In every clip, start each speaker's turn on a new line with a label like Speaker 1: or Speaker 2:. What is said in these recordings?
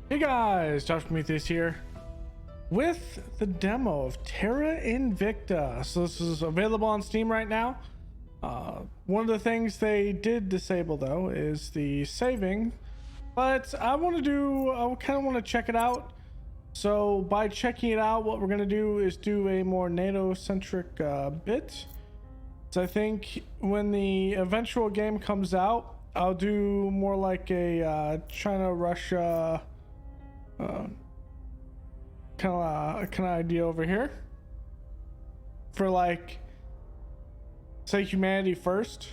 Speaker 1: Hey guys, Josh Prometheus here with the demo of Terra Invicta. So this is available on Steam right now. One of the things they did disable though is the saving, but I kind of want to check it out. So by checking it out, what we're going to do is do a more NATO-centric bit. So I think when the eventual game comes out, I'll do more like a China-Russia kind of idea over here for, like, say humanity first,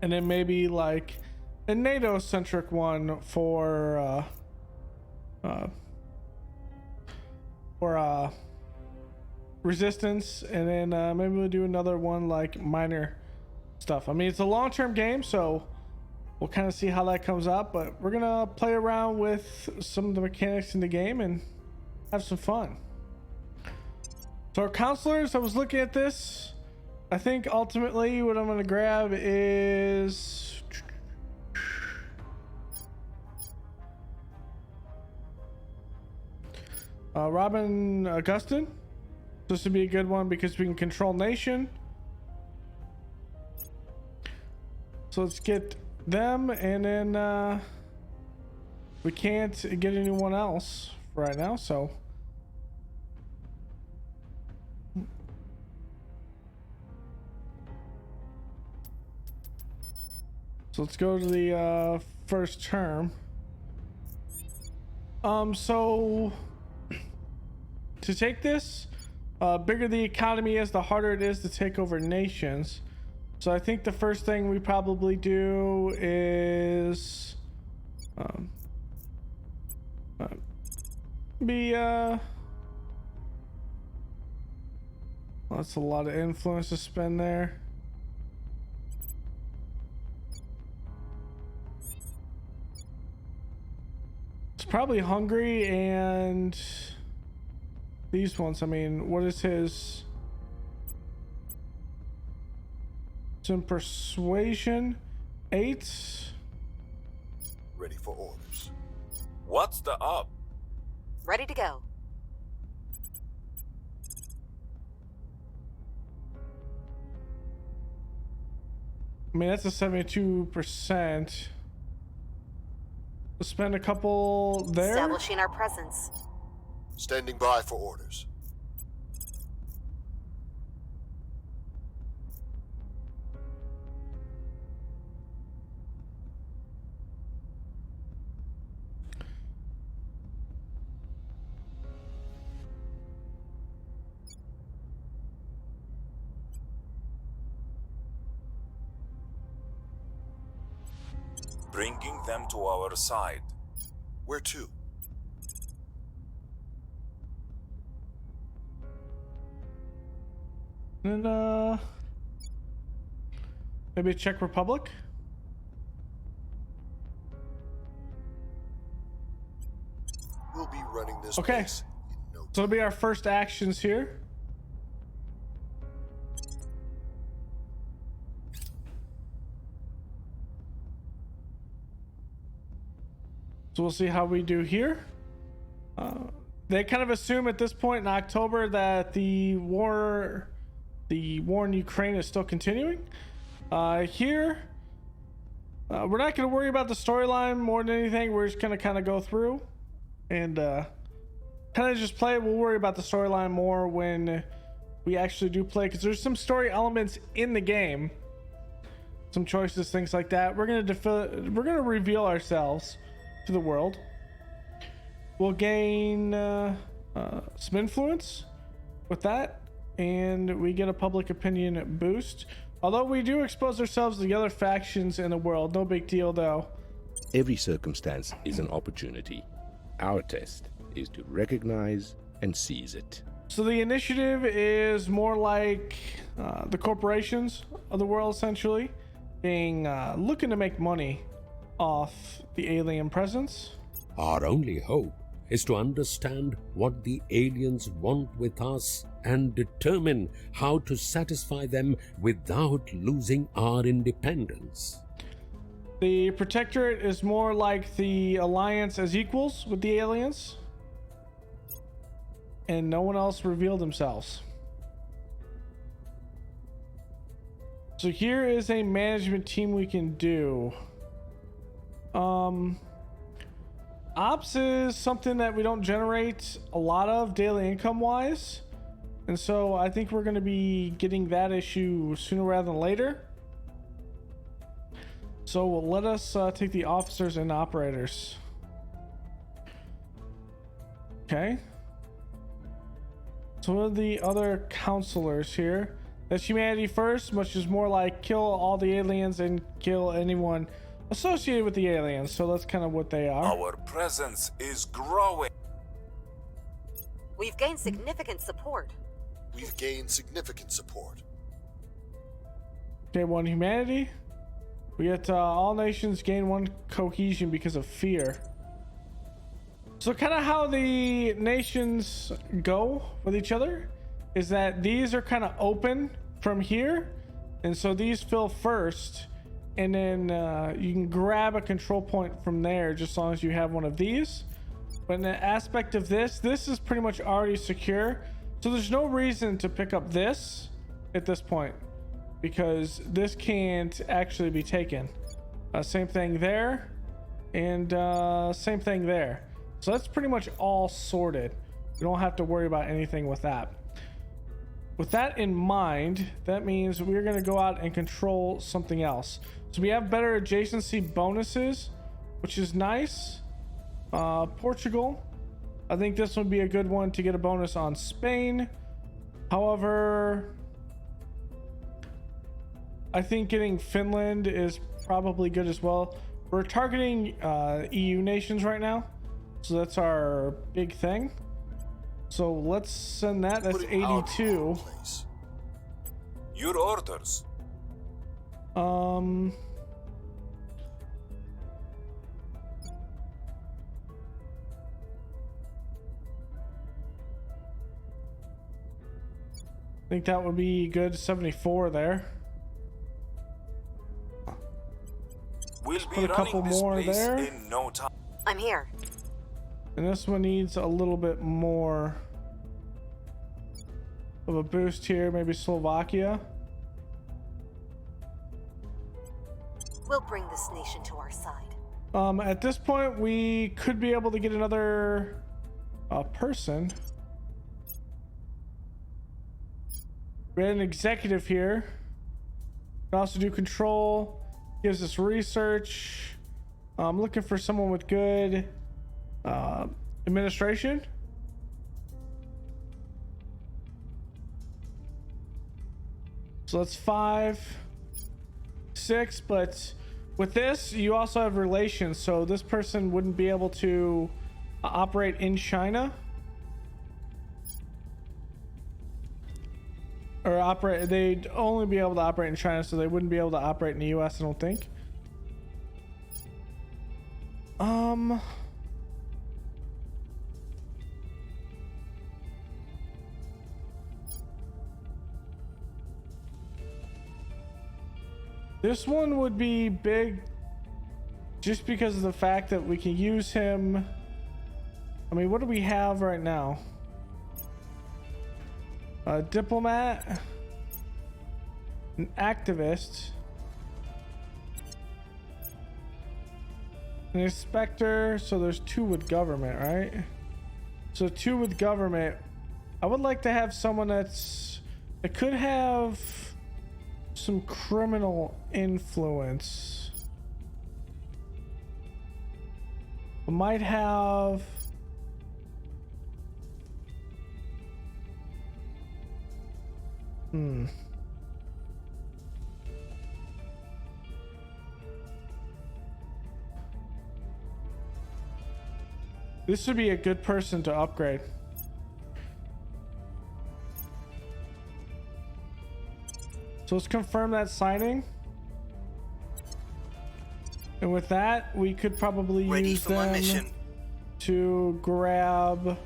Speaker 1: and then maybe like a NATO centric one for resistance, and then maybe we'll do another one like minor stuff. I mean, it's a long-term game, so we'll kind of see how that comes out, but we're gonna play around with some of the mechanics in the game and have some fun. So our counselors, I was looking at this. I think ultimately what I'm gonna grab is Robin Augustin. This would be a good one because we can control nation. So let's get them, and then we can't get anyone else right now, so let's go to the first term. So to take this, bigger the economy is, the harder it is to take over nations. So I think the first thing we probably do is that's a lot of influence to spend there. It's probably Hungary and these ones. I mean, what is his? Some persuasion, 8.
Speaker 2: Ready for orders.
Speaker 3: What's the up?
Speaker 4: Ready to go.
Speaker 1: I mean, that's a 72%. Let's spend a couple there.
Speaker 4: Establishing our presence.
Speaker 2: Standing by for orders.
Speaker 3: Bringing them to our side.
Speaker 2: Where to?
Speaker 1: And maybe Czech Republic.
Speaker 2: We'll be running this
Speaker 1: Okay,
Speaker 2: place in no
Speaker 1: so it'll be our first actions here. So we'll see how we do here. They kind of assume at this point in October that the war in Ukraine is still continuing. Here, we're not going to worry about the storyline more than anything. We're just going to kind of go through and kind of just play. We'll worry about the storyline more when we actually do play, because there's some story elements in the game, some choices, things like that. We're gonna reveal ourselves to the world. We'll gain some influence with that, and we get a public opinion boost. Although we do expose ourselves to the other factions in the world, no big deal though.
Speaker 5: Every circumstance is an opportunity. Our test is to recognize and seize it.
Speaker 1: So the initiative is more like the corporations of the world, essentially, being looking to make money off the alien presence.
Speaker 6: Our only hope is to understand what the aliens want with us and determine how to satisfy them without losing our independence.
Speaker 1: The Protectorate is more like the Alliance as equals with the aliens. And no one else revealed themselves. So here is a management team we can do. Ops is something that we don't generate a lot of daily income wise. And so I think we're going to be getting that issue sooner rather than later. So let us take the officers and operators. Okay. So what are the other counselors here? That's humanity first, which is more like kill all the aliens and kill anyone associated with the aliens. So that's kind of what they are.
Speaker 3: Our presence is growing.
Speaker 4: We've gained significant support.
Speaker 2: We've gained significant support.
Speaker 1: Okay, one humanity. We get all nations gain one cohesion because of fear. So kind of how the nations go with each other is that these are kind of open from here, and so these fill first, and then you can grab a control point from there just as long as you have one of these. But in the aspect of this is pretty much already secure, so there's no reason to pick up this at this point because this can't actually be taken. Same thing there, and same thing there. So that's pretty much all sorted. We don't have to worry about anything with that. With that in mind, that means we're going to go out and control something else. So we have better adjacency bonuses, which is nice. Portugal. I think this would be a good one to get a bonus on Spain. However, I think getting Finland is probably good as well. We're targeting EU nations right now. So that's our big thing. So let's send that. That's
Speaker 2: Putting our people
Speaker 1: 82.
Speaker 2: in place.
Speaker 3: Your orders.
Speaker 1: I think that would be good. 74 there.
Speaker 3: We'll
Speaker 1: Put
Speaker 3: be
Speaker 1: a couple
Speaker 3: running this
Speaker 1: more
Speaker 3: place
Speaker 1: there.
Speaker 3: in no time.
Speaker 4: I'm here.
Speaker 1: And this one needs a little bit more of a boost here. Maybe Slovakia.
Speaker 4: We'll bring this nation to our side.
Speaker 1: At this point, we could be able to get another person. We had an executive here. We can also do control. Gives us research. I'm looking for someone with good administration. So that's 5, 6, but with this you also have relations, so this person wouldn't be able to operate in China or operate. They'd only be able to operate in China, so they wouldn't be able to operate in the US, I don't think. This one would be big just because of the fact that we can use him. I mean, what do we have right now? A diplomat, an activist, an inspector. So there's 2 with government, right? So 2 with government. I would like to have someone that could have some criminal influence. We might have this would be a good person to upgrade. So let's confirm that signing. And with that, we could probably
Speaker 7: Ready
Speaker 1: use
Speaker 7: for my
Speaker 1: them
Speaker 7: mission.
Speaker 1: to grab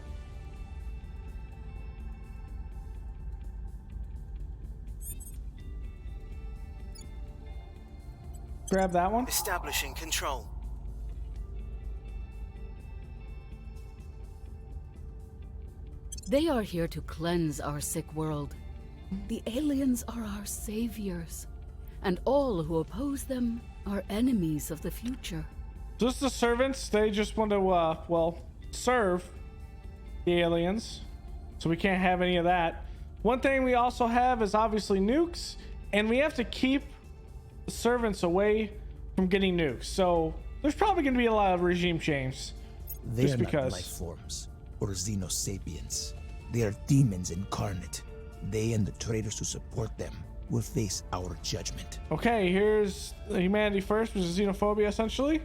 Speaker 1: grab that one.
Speaker 7: Establishing control.
Speaker 8: They are here to cleanse our sick world. The aliens are our saviors, and all who oppose them are enemies of the future.
Speaker 1: Just the servants, they just want to, well, serve the aliens. So we can't have any of that. One thing we also have is obviously nukes, and we have to keep the servants away from getting nukes. So there's probably going to be a lot of regime change.
Speaker 9: They
Speaker 1: just
Speaker 9: are
Speaker 1: because.
Speaker 9: not life forms or xenosapiens. They are demons incarnate. They and the traitors who support them will face our judgment.
Speaker 1: Okay, here's humanity first, which is xenophobia essentially.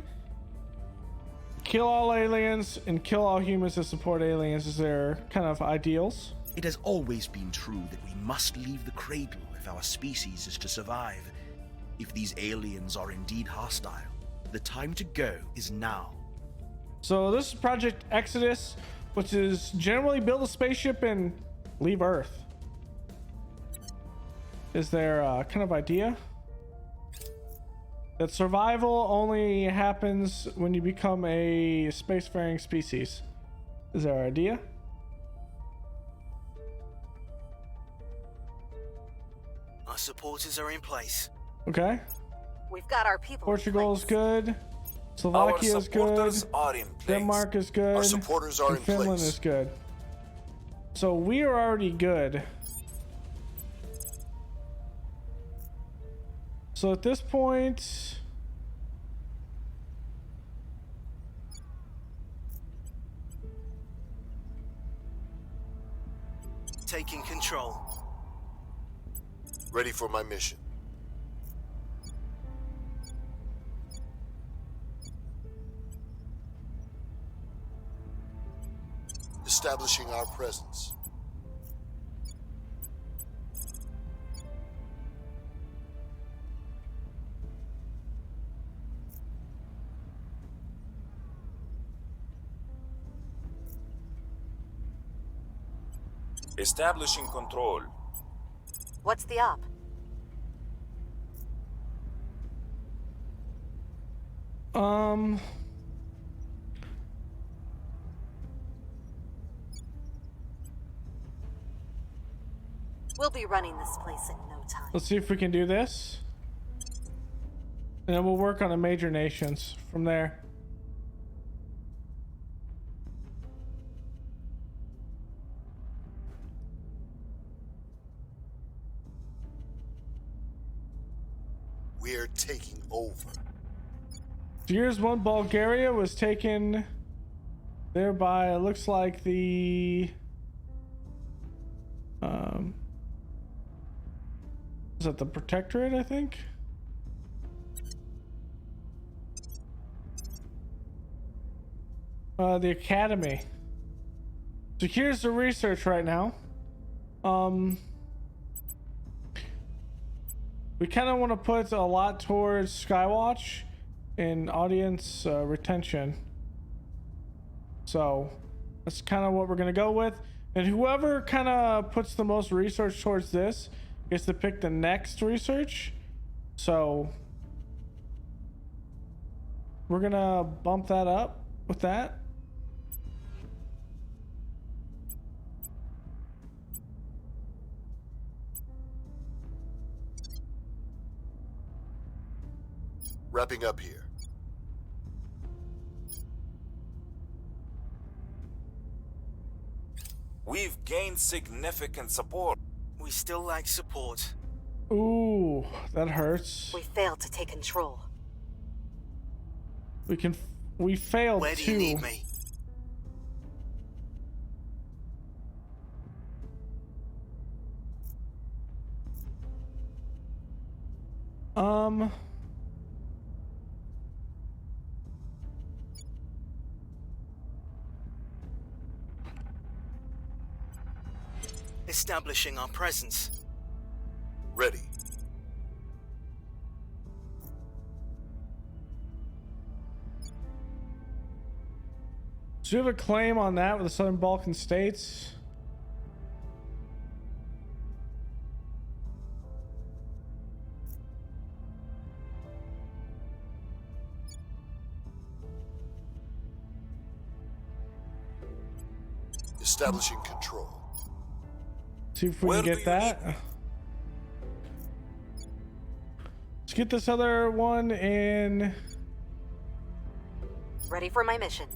Speaker 1: Kill all aliens and kill all humans that support aliens is their kind of ideals.
Speaker 10: It has always been true that we must leave the cradle if our species is to survive. If these aliens are indeed hostile, the time to go is now.
Speaker 1: So this is Project Exodus, which is generally build a spaceship and leave Earth. Is their kind of idea. That survival only happens when you become a spacefaring species. Is their idea.
Speaker 7: Our supporters are in place.
Speaker 1: Okay.
Speaker 4: We've got our people.
Speaker 1: Portugal is
Speaker 4: in place.
Speaker 1: good. Slovakia
Speaker 3: Our
Speaker 1: is good.
Speaker 3: supporters are in place.
Speaker 1: Denmark is good.
Speaker 2: Our supporters are
Speaker 1: and
Speaker 2: in
Speaker 1: Finland
Speaker 2: place.
Speaker 1: is good. So we are already good. So at this point,
Speaker 7: Taking control.
Speaker 2: Ready for my mission. Establishing our presence.
Speaker 3: Establishing control.
Speaker 4: What's the op? We'll be running this place in no time.
Speaker 1: let's see if we can do this. And then we'll work on the major nations from there.
Speaker 2: We're taking over.
Speaker 1: So here's one. Bulgaria was taken there by, it looks like the is that the Protectorate, I think? The Academy. So here's the research right now. We kind of want to put a lot towards Skywatch and audience retention. So that's kind of what we're going to go with. And whoever kind of puts the most research towards this gets to pick the next research. So we're going to bump that up with that.
Speaker 2: Wrapping up here.
Speaker 3: We've gained significant support.
Speaker 7: We still lack support.
Speaker 1: Ooh, that hurts.
Speaker 4: We failed to take control.
Speaker 1: We failed
Speaker 7: Where do
Speaker 1: to.
Speaker 7: you need me? Establishing our presence.
Speaker 2: Ready.
Speaker 1: Do you have a claim on that with the Southern Balkan states?
Speaker 2: Establishing control.
Speaker 1: See if we
Speaker 3: Where
Speaker 1: can
Speaker 3: do
Speaker 1: get
Speaker 3: you
Speaker 1: that.
Speaker 3: need me?
Speaker 1: Let's get this other one in.
Speaker 4: Ready for my mission.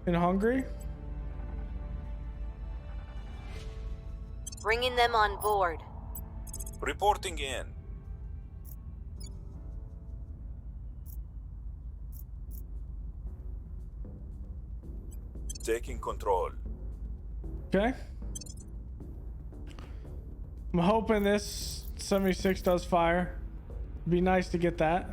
Speaker 1: In Hungary.
Speaker 4: Bringing them on board.
Speaker 3: Reporting in. Taking control.
Speaker 1: Okay. I'm hoping this 76 does fire. Be nice to get that.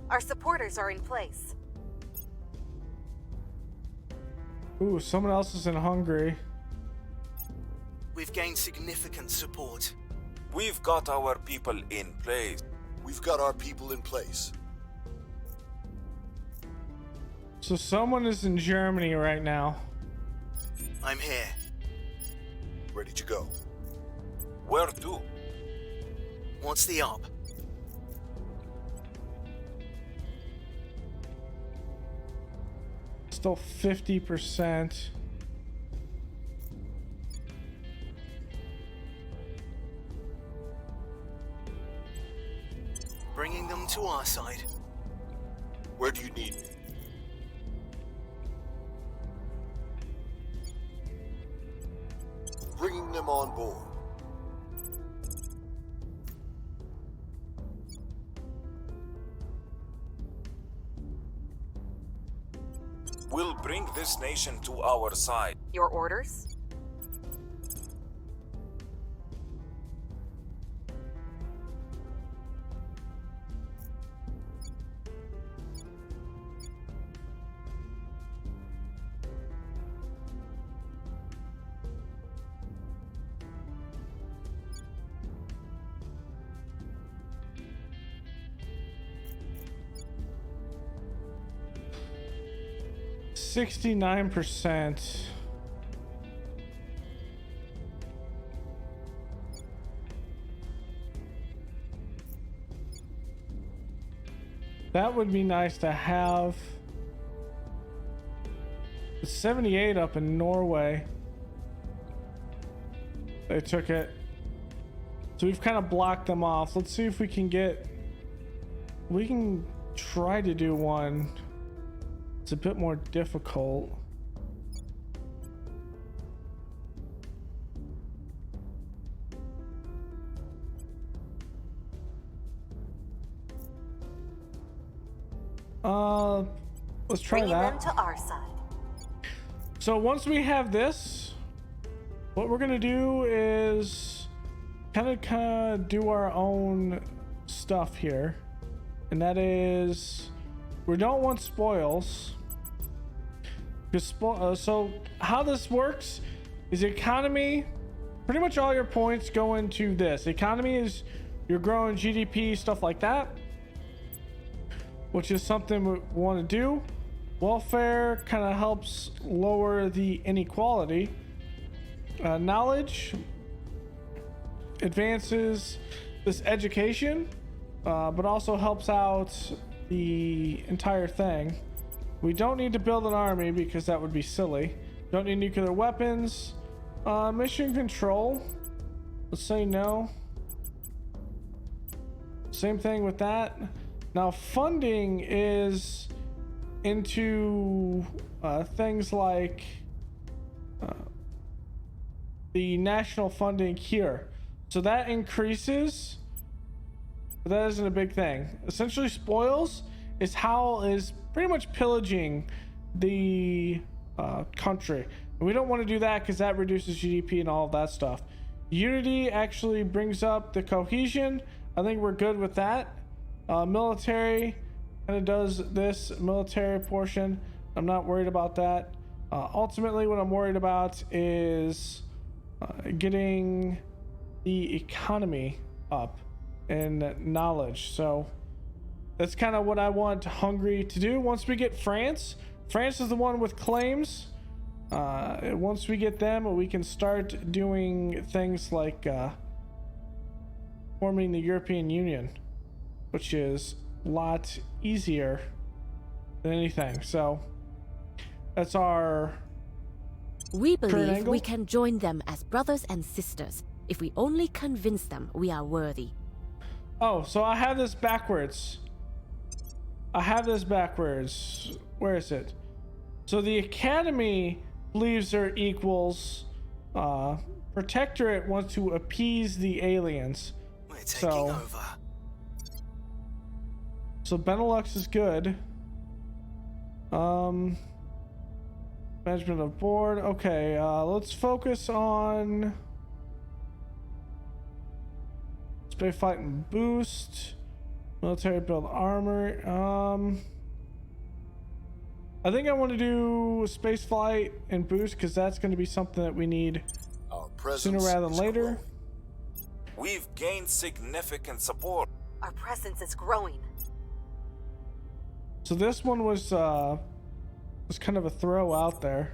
Speaker 4: Our supporters are in place.
Speaker 1: Ooh, someone else is in Hungary.
Speaker 7: We've gained significant support.
Speaker 3: We've got our people in place.
Speaker 2: We've got our people in place.
Speaker 1: So someone is in Germany right now.
Speaker 7: I'm here.
Speaker 2: Ready to go.
Speaker 3: Where to?
Speaker 7: What's the up?
Speaker 1: Still 50%.
Speaker 7: Bringing them to our side.
Speaker 2: Where do you need me? Bringing them on board.
Speaker 3: We'll bring this nation to our side.
Speaker 4: Your orders?
Speaker 1: $69%. That would be nice to have. 78 up in Norway. They took it. So we've kind of blocked them off. Let's see if we can get. We can try to do one. It's a bit more difficult. Let's try
Speaker 4: Bringing
Speaker 1: that.
Speaker 4: them to our side.
Speaker 1: So once we have this, what we're gonna do is kind of do our own stuff here, and that is we don't want spoils. Because so how this works is economy. Pretty much all your points go into this. Economy is you're growing GDP, stuff like that, which is something we want to do. Welfare kind of helps lower the inequality. Knowledge advances this education, but also helps out the entire thing. We don't need to build an army because that would be silly. Don't need nuclear weapons. Mission control. Let's say no. Same thing with that. Now funding is into things like the national funding here. So that increases, but that isn't a big thing. Essentially spoils is pretty much pillaging the country. And we don't want to do that because that reduces GDP and all of that stuff. Unity actually brings up the cohesion. I think we're good with that. Military kind of does this military portion. I'm not worried about that. Ultimately, what I'm worried about is getting the economy up and knowledge. So that's kind of what I want Hungary to do. Once we get France, France is the one with claims. Once we get them, we can start doing things like forming the European Union, which is a lot easier than anything. So that's our
Speaker 11: We
Speaker 1: current
Speaker 11: believe
Speaker 1: angle.
Speaker 11: we can join them as brothers and sisters if we only convince them we are worthy.
Speaker 1: Oh, so I have this backwards. Where is it? So the Academy believes they're equals. Protectorate wants to appease the aliens.
Speaker 7: We're taking over.
Speaker 1: So Benelux is good. Management of board. Okay, let's focus on space fight and boost. Military build armor. I think I want to do space flight and boost because that's going to be something that we need
Speaker 2: Our presence
Speaker 1: sooner rather than
Speaker 2: is
Speaker 1: later.
Speaker 2: growing.
Speaker 3: We've gained significant support.
Speaker 4: Our presence is growing.
Speaker 1: So this one was kind of a throw out there.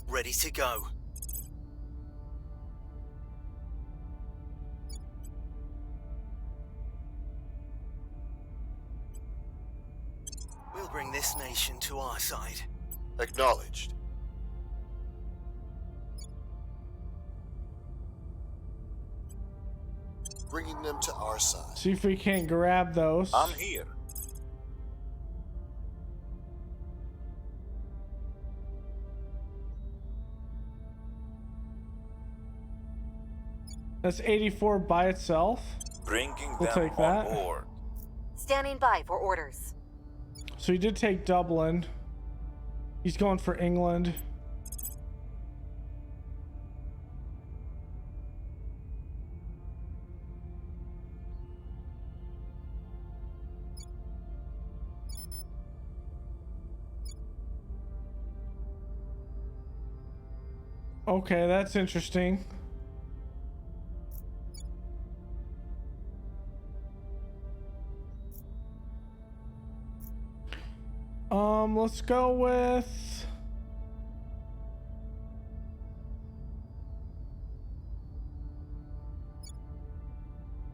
Speaker 7: Ready to go. We'll bring this nation to our side.
Speaker 2: Acknowledged. Bringing them to our side.
Speaker 1: See if we can't grab those.
Speaker 3: I'm here.
Speaker 1: That's 84 by itself.
Speaker 3: Bringing
Speaker 1: We'll
Speaker 3: them
Speaker 1: take
Speaker 3: on
Speaker 1: that.
Speaker 3: board.
Speaker 4: Standing by for orders.
Speaker 1: So he did take Dublin. He's going for England. Okay, that's interesting. Let's go with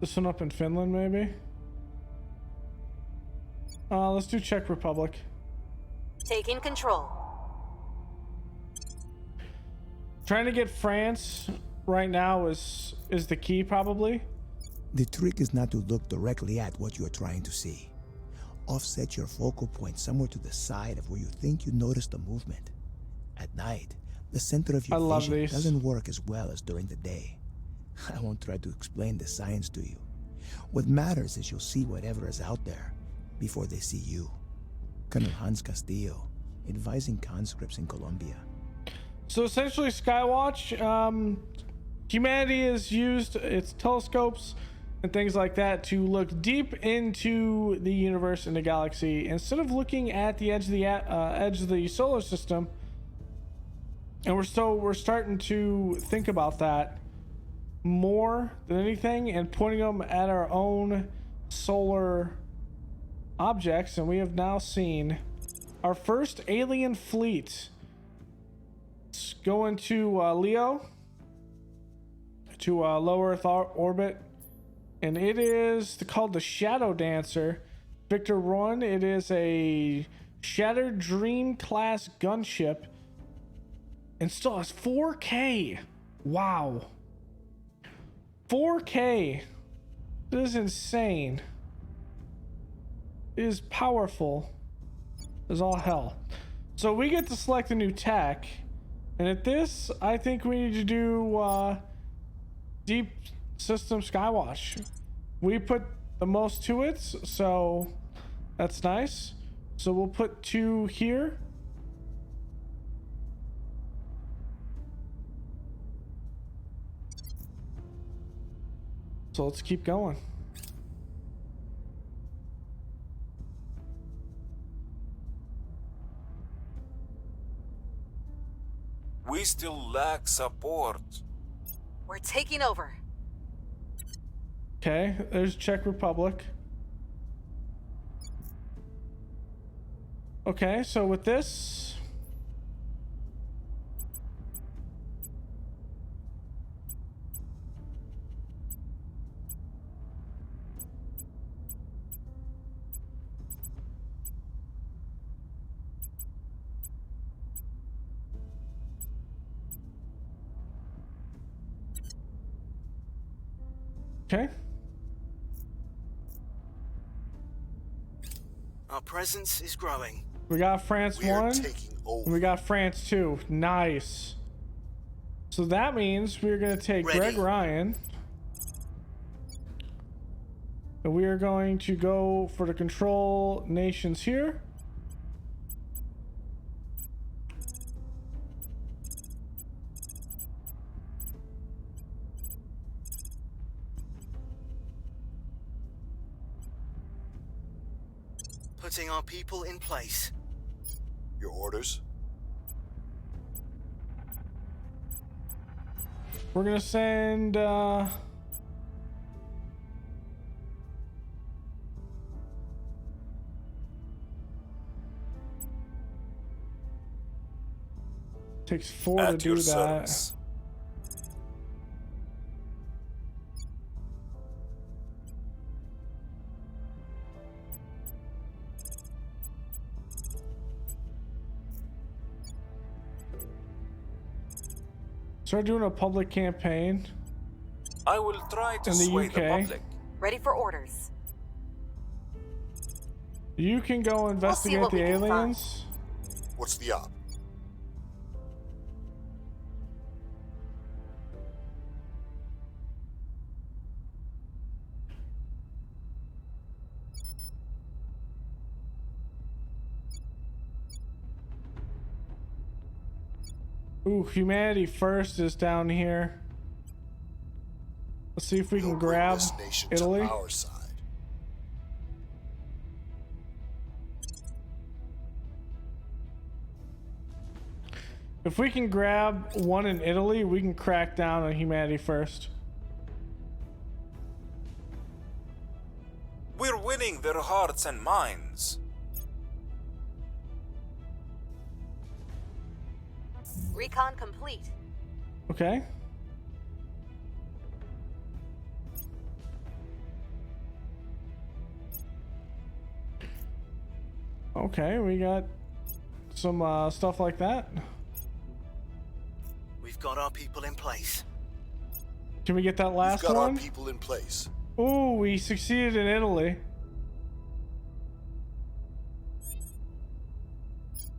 Speaker 1: this one up in Finland, maybe. Let's do Czech Republic.
Speaker 4: Taking control.
Speaker 1: Trying to get France right now is the key, probably.
Speaker 9: The trick is not to look directly at what you are trying to see. Offset your focal point somewhere to the side of where you think you notice the movement. At night, the center of your
Speaker 1: I love
Speaker 9: vision
Speaker 1: these.
Speaker 9: doesn't work as well as during the day. I won't try to explain the science to you. What matters is you'll see whatever is out there before they see you. Colonel Hans Castillo, advising conscripts in Colombia.
Speaker 1: So essentially, Skywatch, humanity has used its telescopes and things like that to look deep into the universe and the galaxy instead of looking at the edge of the solar system. And we're starting to think about that more than anything and pointing them at our own solar objects. And we have now seen our first alien fleet. Let's go into Leo, to low Earth orbit, and it is called the Shadow Dancer. Victor 1. It is a Shattered Dream class gunship, and still has 4K. Wow, 4K. This is insane. It is powerful as all hell. So we get to select a new tech. And at this, I think we need to do Deep System Skywatch. We put the most to it, so that's nice. So we'll put 2 here. So let's keep going.
Speaker 3: We still lack support.
Speaker 4: We're taking over.
Speaker 1: Okay, there's Czech Republic. Okay, so with this, okay.
Speaker 7: Our presence is growing.
Speaker 1: We got France
Speaker 2: We are
Speaker 1: 1,
Speaker 2: taking over.
Speaker 1: and we got France 2. Nice. So that means we're going to take
Speaker 7: Ready.
Speaker 1: Greg Ryan. And we are going to go for the control nations here.
Speaker 7: Putting our people in place.
Speaker 2: Your orders?
Speaker 1: We're going to send... Takes 4 to
Speaker 3: At
Speaker 1: do
Speaker 3: your
Speaker 1: that.
Speaker 3: service.
Speaker 1: Start doing a public campaign.
Speaker 3: I will try to
Speaker 1: In the
Speaker 3: sway the
Speaker 1: UK.
Speaker 3: public.
Speaker 4: Ready for orders.
Speaker 1: You can go investigate
Speaker 4: what
Speaker 1: the
Speaker 4: we can find.
Speaker 1: aliens.
Speaker 2: What's the op?
Speaker 1: Ooh, Humanity First is down here. Let's see if we
Speaker 2: We'll
Speaker 1: can
Speaker 2: bring
Speaker 1: grab
Speaker 2: this nation
Speaker 1: Italy.
Speaker 2: to our side.
Speaker 1: If we can grab one in Italy, we can crack down on Humanity First.
Speaker 3: We're winning their hearts and minds.
Speaker 4: Recon complete.
Speaker 1: Okay. Okay, we got some stuff like that.
Speaker 7: We've got our people in place.
Speaker 1: Can we get that last
Speaker 2: We've got
Speaker 1: one?
Speaker 2: our people in place.
Speaker 1: Ooh, we succeeded in Italy.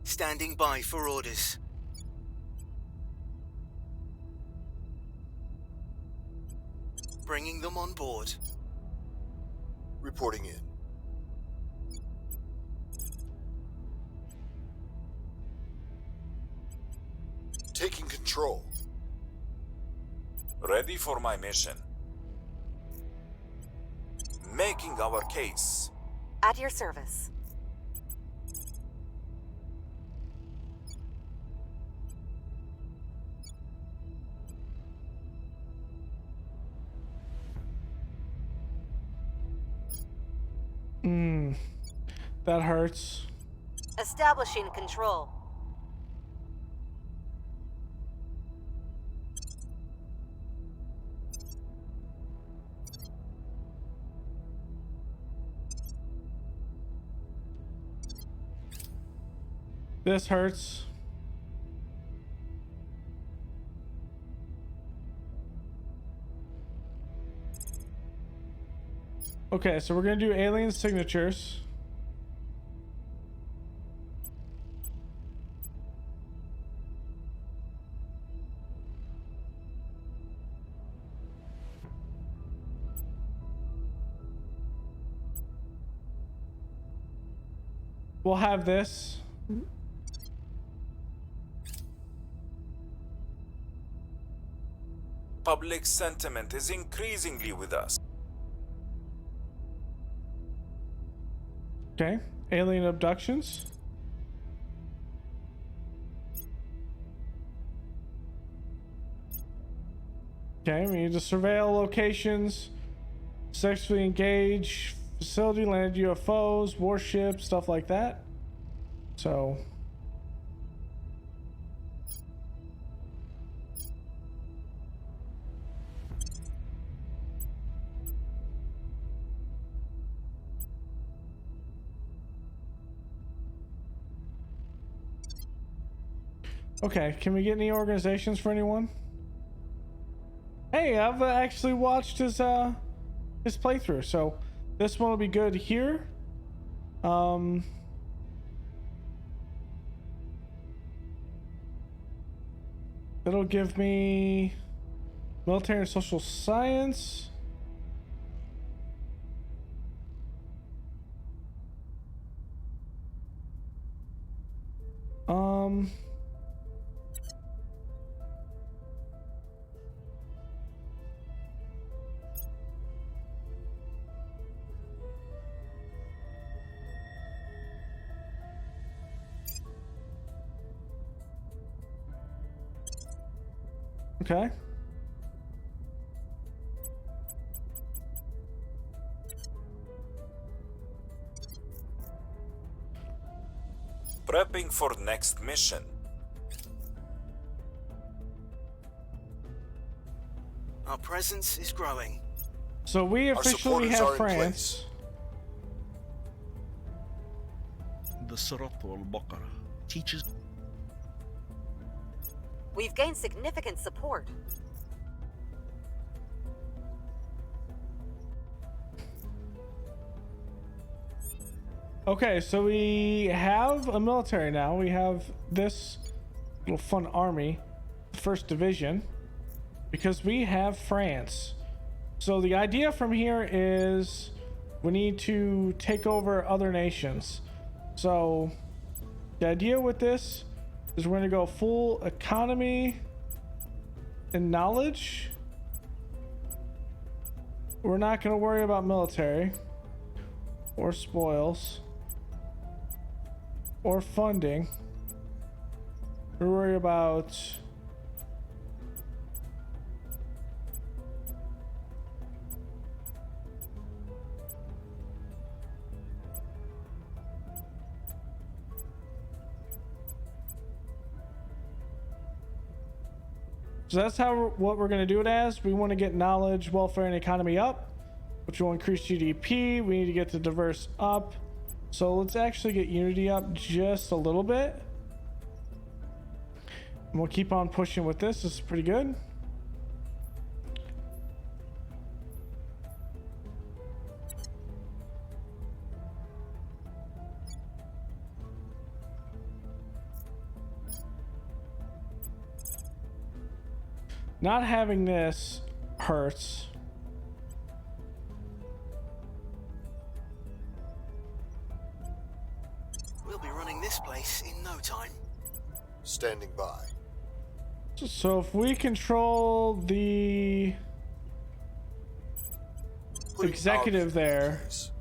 Speaker 7: Standing by for orders. Bringing them on board.
Speaker 2: Reporting in. Taking control.
Speaker 3: Ready for my mission. Making our case.
Speaker 4: At your service.
Speaker 1: That hurts.
Speaker 4: Establishing control.
Speaker 1: This hurts. Okay, so we're gonna do alien signatures. We'll have this.
Speaker 3: Public sentiment is increasingly with us.
Speaker 1: Okay, alien abductions. Okay, we need to surveil locations successfully engage facility, landed UFOs, warships, stuff like that. So okay, can we get any organizations for anyone? Hey, I've actually watched his playthrough, so this one will be good here. It'll give me military and social science. Okay.
Speaker 3: Prepping for next mission.
Speaker 7: Our presence is growing.
Speaker 1: So we
Speaker 2: Our
Speaker 1: officially
Speaker 2: supporters
Speaker 1: have
Speaker 2: are in
Speaker 1: France.
Speaker 10: The Sirat al-Baqarah teaches.
Speaker 4: We've gained significant support.
Speaker 1: Okay, so we have a military now. We have this little fun army, first division, because we have France. So the idea from here is we need to take over other nations. So the idea with this is we're going to go full economy and knowledge. We're not going to worry about military or spoils or funding. We worry about so that's how what we're going to do it as. We want to get knowledge, welfare, and economy up, which will increase GDP. We need to get the diverse up. So let's actually get unity up just a little bit. And we'll keep on pushing with this. This is pretty good. Not having this hurts.
Speaker 7: We'll be running this place in no time.
Speaker 2: Standing by.
Speaker 1: So if we control the
Speaker 2: Putting
Speaker 1: executive
Speaker 2: out
Speaker 1: there,
Speaker 2: place.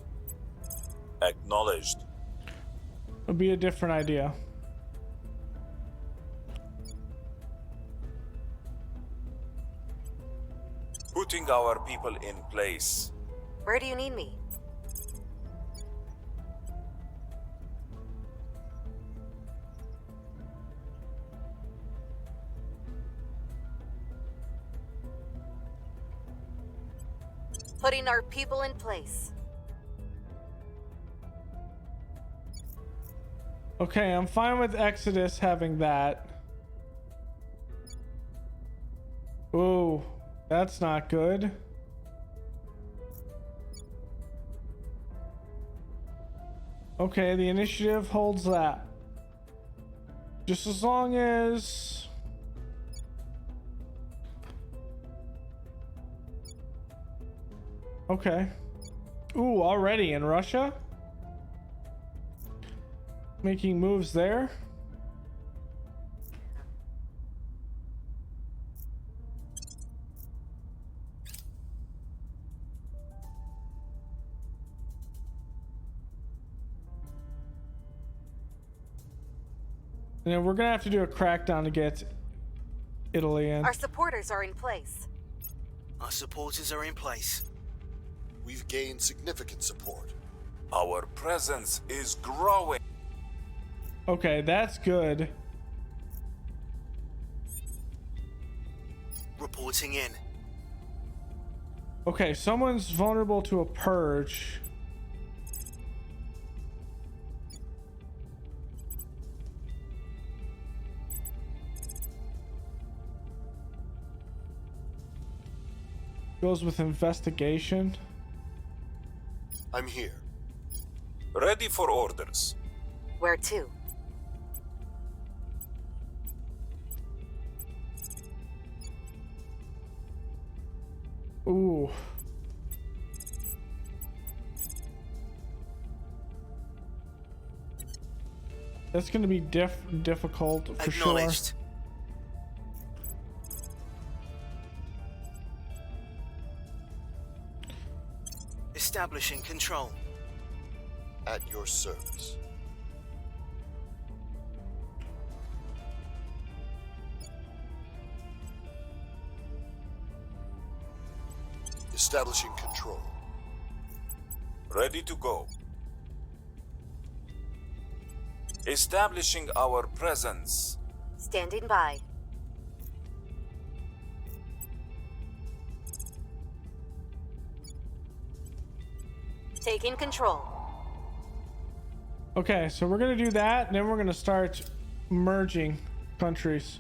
Speaker 3: Acknowledged.
Speaker 1: would be a different idea.
Speaker 3: Putting our people in place.
Speaker 4: Where do you need me? Putting our people in place.
Speaker 1: Okay, I'm fine with Exodus having that. Ooh, that's not good. Okay, the initiative holds that. Just as long as... Okay. Ooh, already in Russia? Making moves there. And then we're gonna have to do a crackdown to get Italy in.
Speaker 4: Our supporters are in place.
Speaker 7: Our supporters are in place.
Speaker 2: We've gained significant support.
Speaker 3: Our presence is growing.
Speaker 1: Okay, that's good.
Speaker 7: Reporting in.
Speaker 1: Okay, someone's vulnerable to a purge. Goes with investigation.
Speaker 2: I'm here.
Speaker 3: Ready for orders.
Speaker 4: Where to?
Speaker 1: Ooh. That's gonna be difficult for sure.
Speaker 7: Acknowledged. Establishing control.
Speaker 2: At your service. Establishing control.
Speaker 3: Ready to go. Establishing our presence.
Speaker 4: Standing by. Taking control.
Speaker 1: Okay, so we're gonna do that, and then we're gonna start merging countries.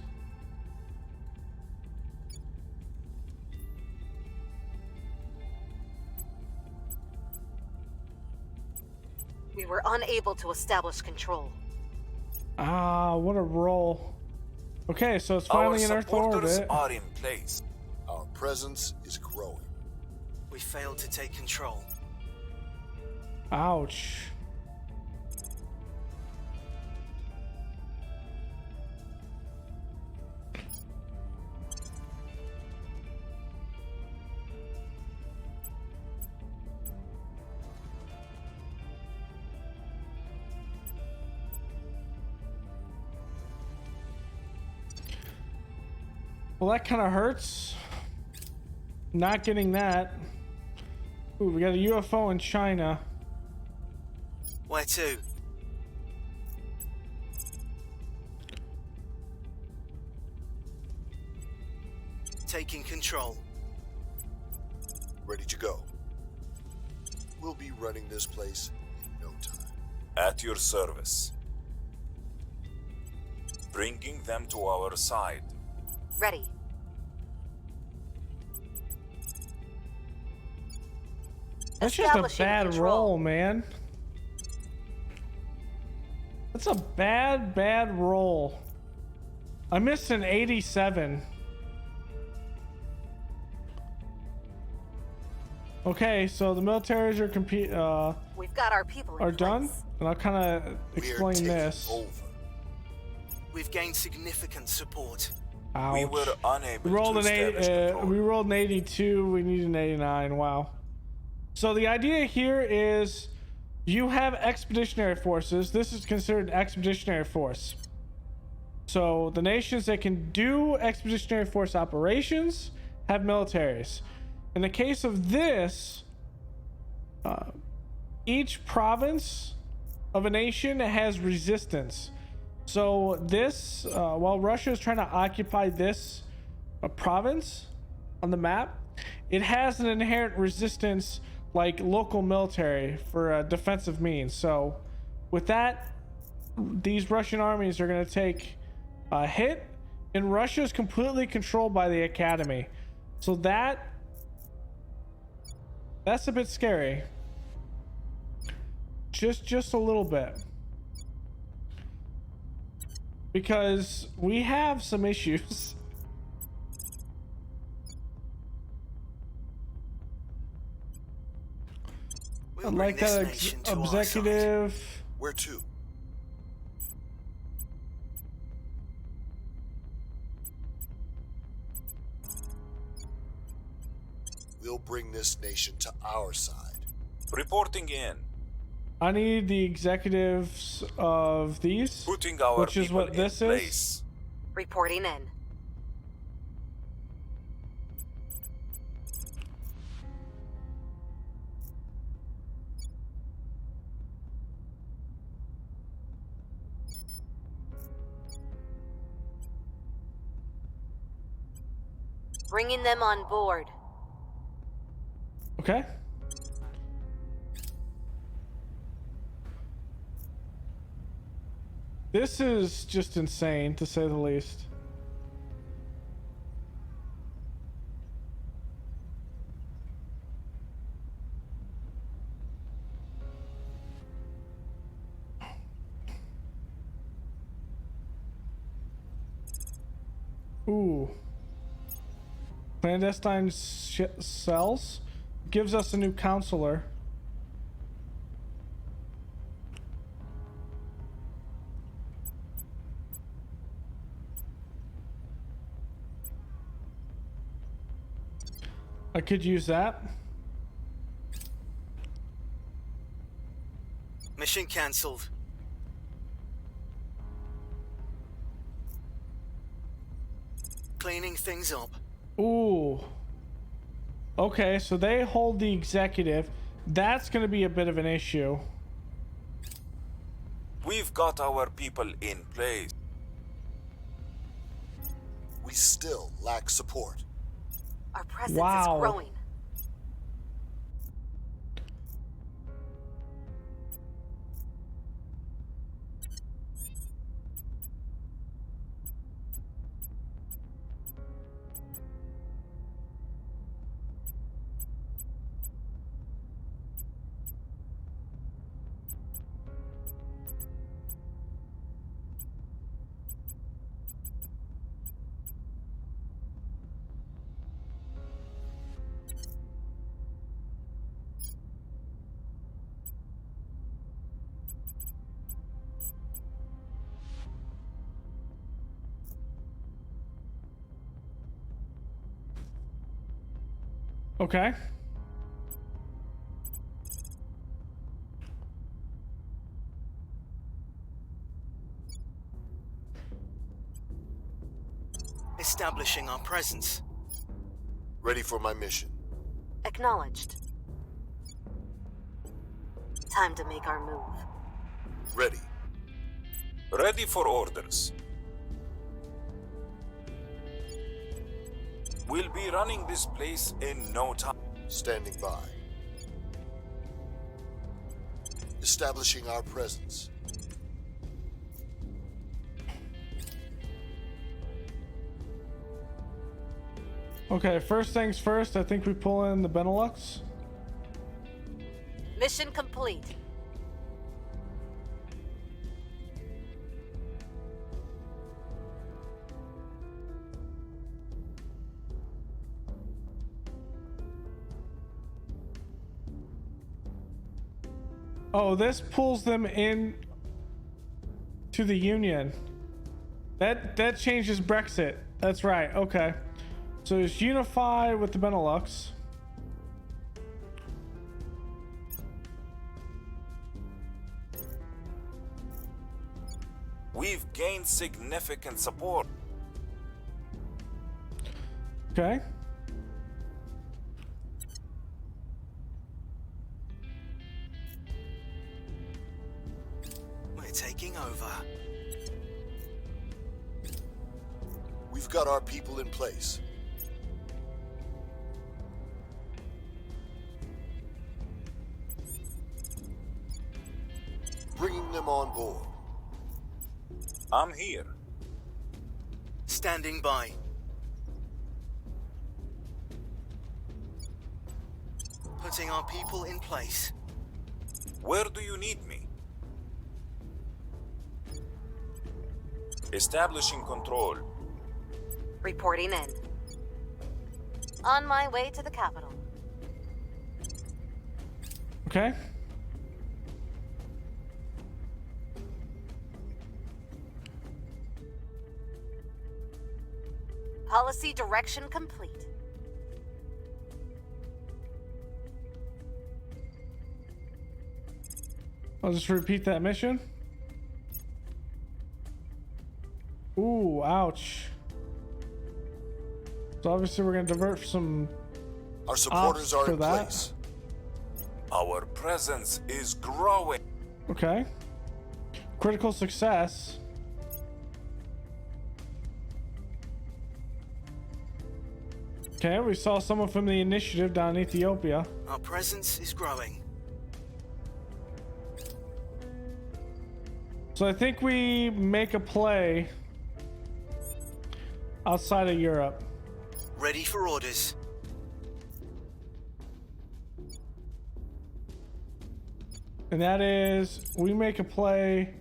Speaker 4: We were unable to establish control.
Speaker 1: Ah, what a roll. Okay, so it's finally in
Speaker 3: Our
Speaker 1: Earth
Speaker 3: supporters
Speaker 1: orbit.
Speaker 3: are in place.
Speaker 2: Our presence is growing.
Speaker 7: We failed to take control.
Speaker 1: Ouch. Well, that kind of hurts. Not getting that. Ooh, we got a UFO in China.
Speaker 7: Where to? Taking control.
Speaker 2: Ready to go. We'll be running this place in no time.
Speaker 3: At your service. Bringing them to our side.
Speaker 4: Ready.
Speaker 1: That's just a
Speaker 4: Establishing
Speaker 1: bad
Speaker 4: control.
Speaker 1: roll, man. That's a bad roll. I missed an 87. Okay, so the militaries are
Speaker 4: We've got our people in
Speaker 1: are
Speaker 4: place.
Speaker 1: done, and I'll kind of explain
Speaker 2: taking
Speaker 1: this.
Speaker 2: over.
Speaker 7: We've gained significant support.
Speaker 1: Ouch.
Speaker 3: We were unable
Speaker 1: We rolled
Speaker 3: to
Speaker 1: an
Speaker 3: establish control.
Speaker 1: we rolled an 82. We need an 89. Wow. So the idea here is you have expeditionary forces. This is considered an expeditionary force. So the nations that can do expeditionary force operations have militaries. In the case of this, each province of a nation has resistance. So this, while Russia is trying to occupy this province on the map, it has an inherent resistance like local military for defensive means. So with that, these Russian armies are going to take a hit, and Russia is completely controlled by the academy. So that's a bit scary. Just a little bit. Because we have some issues.
Speaker 7: We'll bring
Speaker 1: Like
Speaker 7: this
Speaker 1: that
Speaker 7: nation to our side.
Speaker 1: executive.
Speaker 2: Where to? We'll bring this nation to our side.
Speaker 3: Reporting in.
Speaker 1: I need the executives of these,
Speaker 3: Putting our
Speaker 1: which is
Speaker 3: people
Speaker 1: what
Speaker 3: in
Speaker 1: this
Speaker 3: place.
Speaker 1: is.
Speaker 4: Reporting in. Bringing them on board.
Speaker 1: Okay. This is just insane, to say the least. Ooh. Clandestine cells gives us a new counselor. I could use that.
Speaker 7: Mission cancelled. Cleaning things up.
Speaker 1: Ooh. Okay, so they hold the executive. That's going to be a bit of an issue.
Speaker 3: We've got our people in place.
Speaker 2: We still lack support.
Speaker 4: Our presence
Speaker 1: Wow.
Speaker 4: is growing.
Speaker 1: Okay.
Speaker 7: Establishing our presence.
Speaker 2: Ready for my mission.
Speaker 4: Acknowledged. Time to make our move.
Speaker 2: Ready.
Speaker 3: Ready for orders. We'll be running this place in no time.
Speaker 2: Standing by. Establishing our presence.
Speaker 1: Okay, first things first, I think we pull in the Benelux.
Speaker 4: Mission complete.
Speaker 1: Oh, this pulls them in to the Union. That changes Brexit. That's right. Okay. So it's unify with the Benelux.
Speaker 3: We've gained significant support.
Speaker 1: Okay.
Speaker 7: We're taking over.
Speaker 2: We've got our people in place. Bringing them on board.
Speaker 3: I'm here.
Speaker 7: Standing by. Putting our people in place.
Speaker 3: Where do you need me? Establishing control.
Speaker 4: Reporting in. On my way to the capital.
Speaker 1: Okay.
Speaker 4: Policy direction complete.
Speaker 1: I'll just repeat that mission. Ooh, ouch. So obviously we're gonna divert some
Speaker 2: Our supporters are
Speaker 1: for
Speaker 2: in
Speaker 1: that.
Speaker 2: place.
Speaker 3: Our presence is growing.
Speaker 1: Okay. Critical success. Okay, we saw someone from the initiative down in Ethiopia.
Speaker 7: Our presence is growing.
Speaker 1: So I think we make a play outside of Europe.
Speaker 7: Ready for orders.
Speaker 1: And that is, we make a play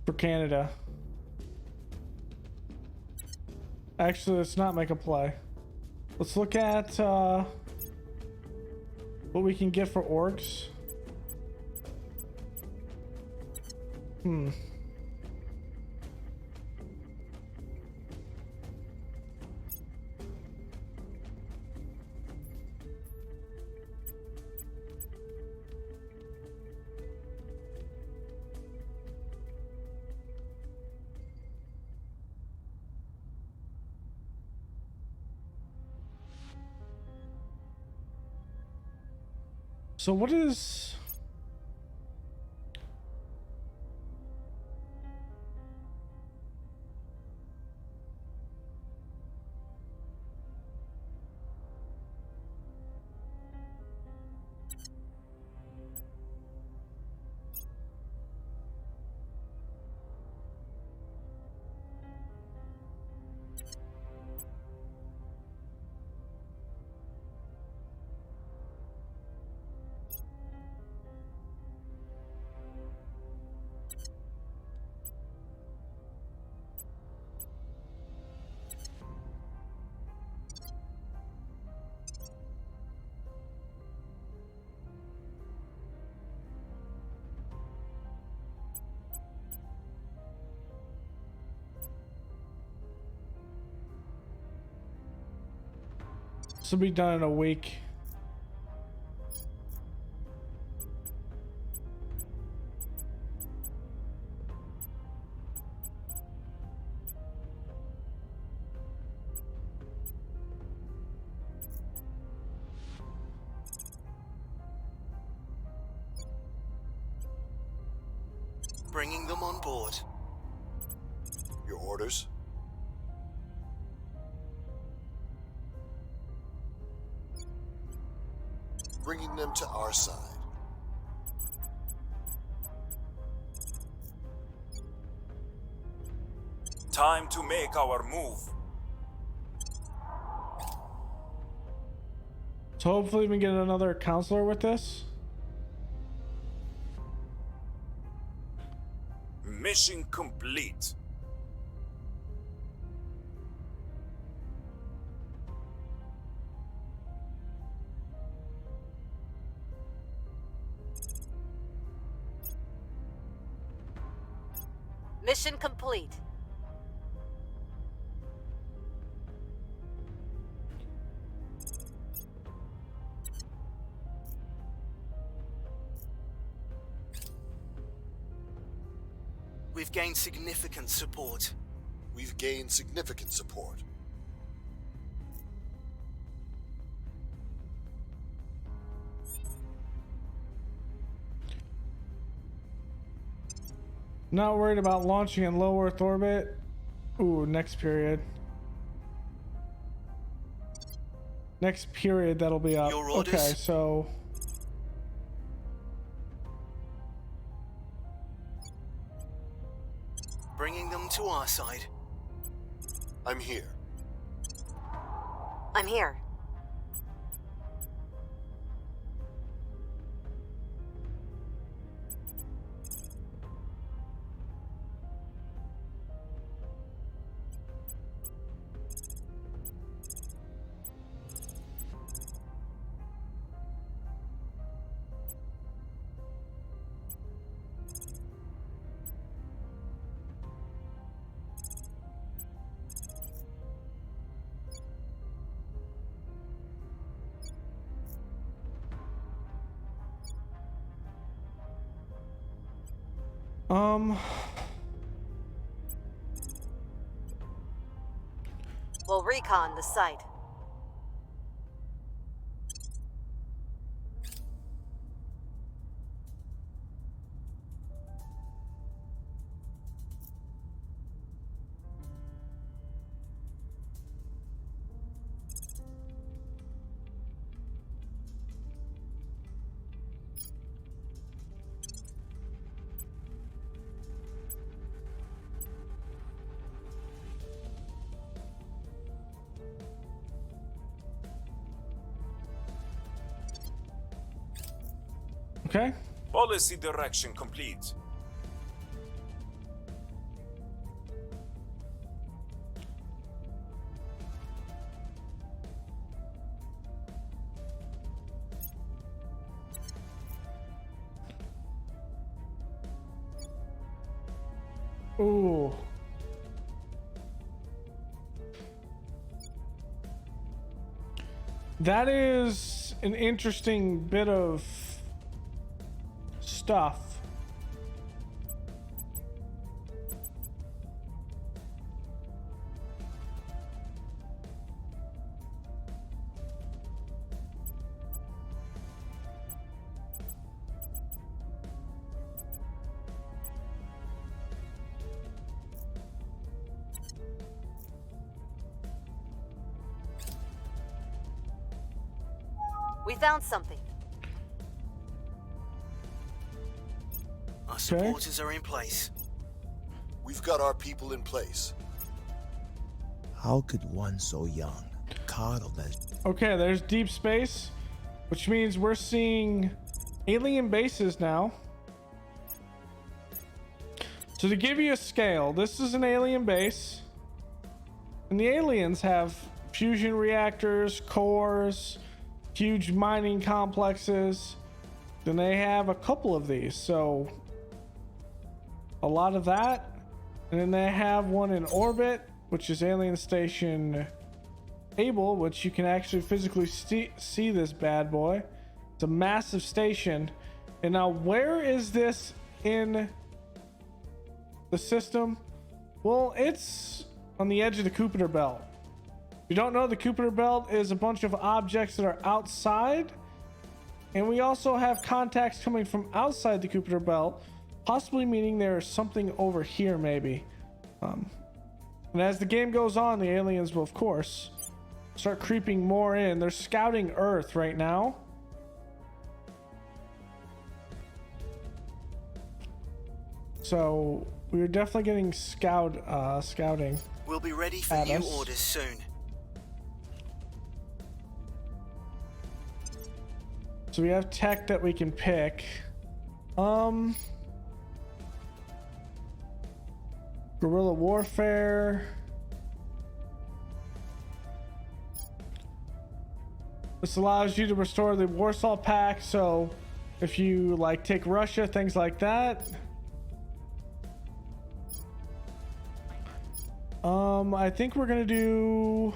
Speaker 1: for Canada. Actually, let's not make a play. Let's look at what we can get for orcs. So what is... This will be done in a week.
Speaker 7: Bringing them on board.
Speaker 2: Your orders? Bringing them to our side.
Speaker 3: Time to make our move.
Speaker 1: So hopefully we can get another counselor with this.
Speaker 3: Mission complete.
Speaker 4: Mission complete.
Speaker 7: We've gained significant support.
Speaker 2: We've gained significant support.
Speaker 1: Not worried about launching in low Earth orbit. Ooh, next period. Next period, that'll be up.
Speaker 7: Your orders?
Speaker 1: Okay, so...
Speaker 7: Bringing them to our side.
Speaker 2: I'm here.
Speaker 4: I'm here. We'll recon the site.
Speaker 1: Okay.
Speaker 3: Policy direction complete.
Speaker 1: Ooh. That is an interesting bit of stuff.
Speaker 4: We found something.
Speaker 7: Our supporters are in place.
Speaker 2: We've got our people in place.
Speaker 9: How could one so young coddle that?
Speaker 1: Okay, there's deep space, which means we're seeing alien bases now. So to give you a scale, this is an alien base, and the aliens have fusion reactors, cores, huge mining complexes. Then they have a couple of these, so a lot of that. And then they have one in orbit, which is Alien Station Able, which you can actually physically see this bad boy. It's a massive station. And now where is this in the system? Well, it's on the edge of the Kuiper belt. If you don't know, the Kuiper belt is a bunch of objects that are outside, and we also have contacts coming from outside the Kuiper belt, possibly meaning there's something over here maybe. And as the game goes on, the aliens will of course start creeping more in. They're scouting Earth right now. So we're definitely getting scouting.
Speaker 7: We'll be ready for new orders soon.
Speaker 1: So we have tech that we can pick. Guerrilla warfare. This allows you to restore the Warsaw Pact, so if you like take Russia, things like that. I think we're gonna do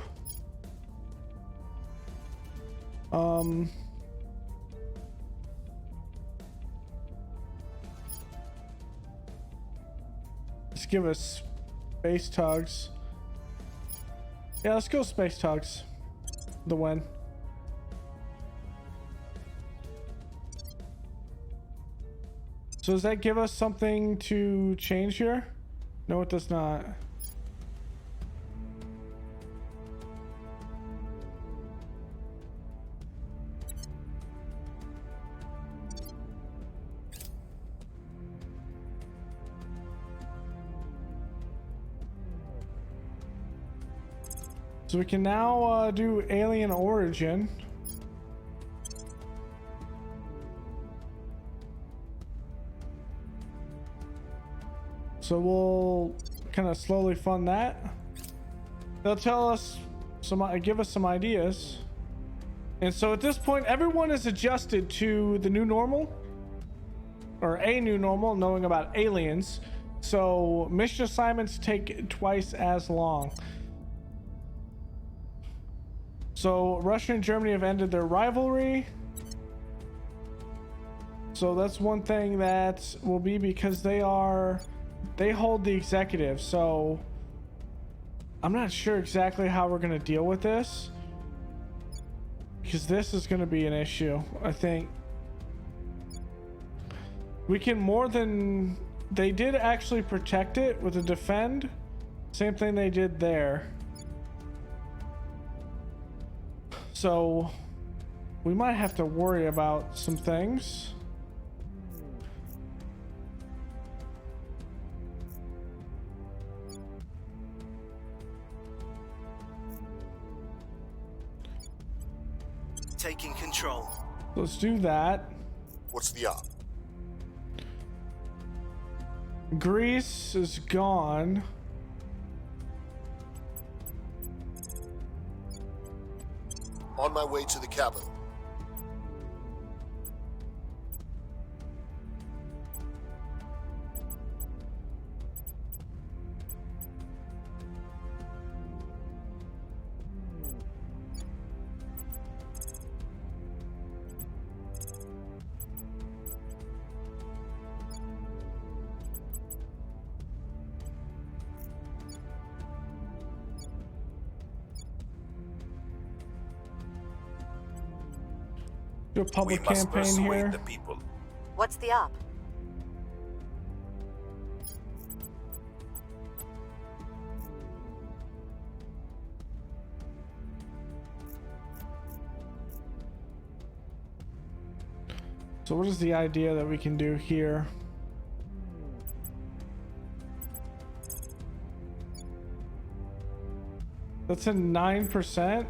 Speaker 1: let's give us space tugs. Yeah, let's go space tugs. The win. So does that give us something to change here? No, it does not. So we can now do alien origin. So we'll kind of slowly fund that. They'll tell us give us some ideas. And so at this point, everyone is adjusted to the new normal, or a new normal, knowing about aliens. So mission assignments take twice as long. So Russia and Germany have ended their rivalry. So that's one thing that will be, because they hold the executive. So I'm not sure exactly how we're going to deal with this, because this is going to be an issue. I think we can they did actually protect it with a defend. Same thing they did there. So we might have to worry about some things.
Speaker 7: Taking control.
Speaker 1: Let's do that.
Speaker 2: What's the op?
Speaker 1: Greece is gone.
Speaker 2: On my way to the capital.
Speaker 1: Do a public
Speaker 3: We must
Speaker 1: campaign
Speaker 3: persuade
Speaker 1: here.
Speaker 3: the people.
Speaker 4: What's the op?
Speaker 1: So what is the idea that we can do here? That's a 9%.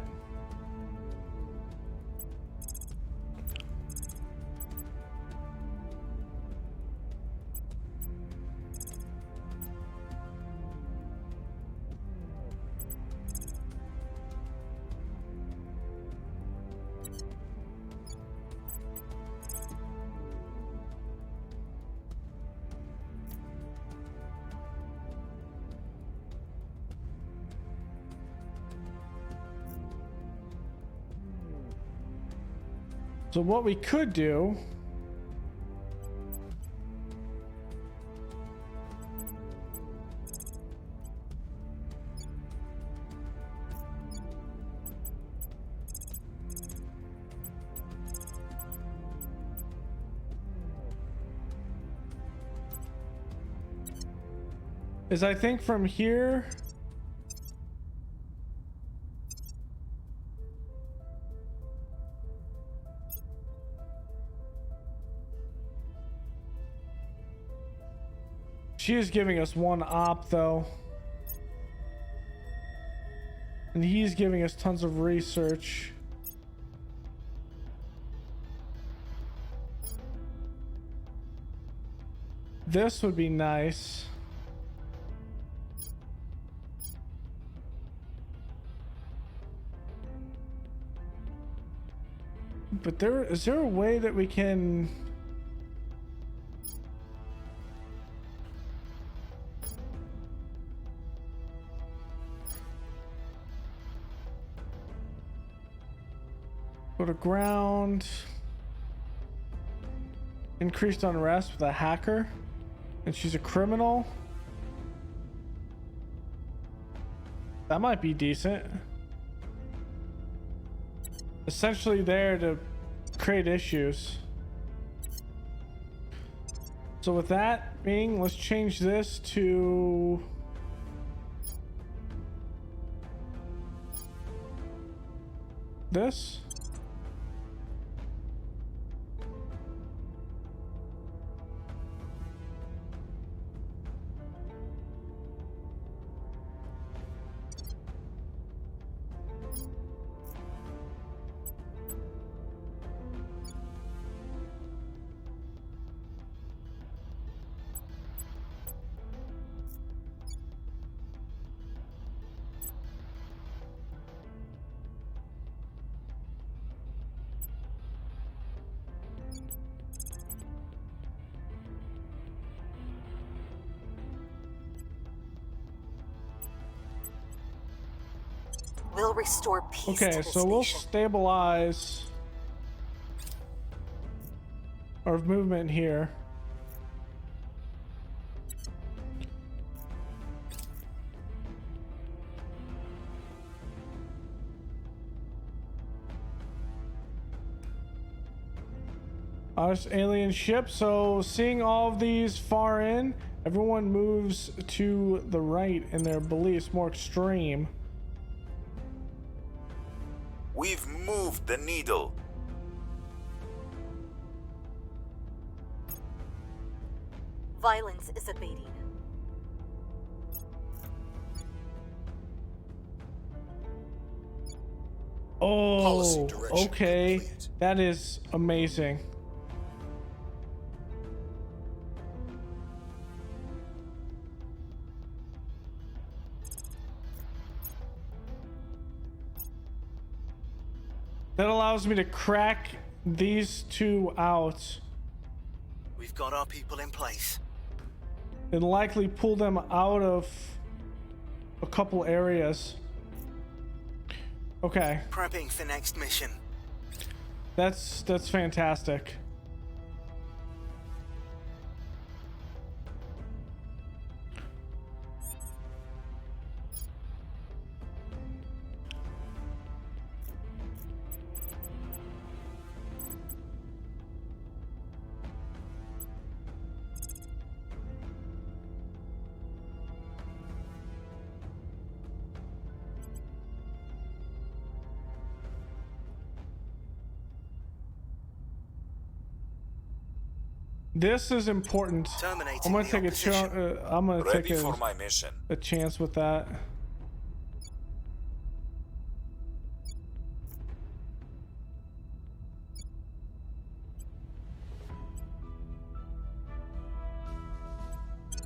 Speaker 1: So what we could do is, I think from here she is giving us one op though, and he's giving us tons of research. This would be nice. But is there a way that we can go to ground? Increased unrest with a hacker, and she's a criminal. That might be decent. Essentially there to create issues. So with that being, let's change this to this.
Speaker 4: We'll restore peace to
Speaker 1: Okay,
Speaker 4: this
Speaker 1: so we'll
Speaker 4: nation.
Speaker 1: stabilize our movement here. Us alien ship. So seeing all of these far in, everyone moves to the right in their beliefs, more extreme.
Speaker 3: We've moved the needle.
Speaker 4: Violence is abating.
Speaker 1: Oh,
Speaker 2: Policy direction
Speaker 1: okay.
Speaker 2: complete.
Speaker 1: That is amazing. That allows me to crack these two out
Speaker 7: We've got our people in place.
Speaker 1: and likely pull them out of a couple areas. Okay,
Speaker 7: Prepping for next mission.
Speaker 1: that's fantastic. This is important.
Speaker 7: Terminating
Speaker 1: I'm gonna
Speaker 7: the
Speaker 1: take a
Speaker 7: opposition.
Speaker 1: I'm gonna
Speaker 3: Ready
Speaker 1: take
Speaker 3: for my mission.
Speaker 1: a chance with that.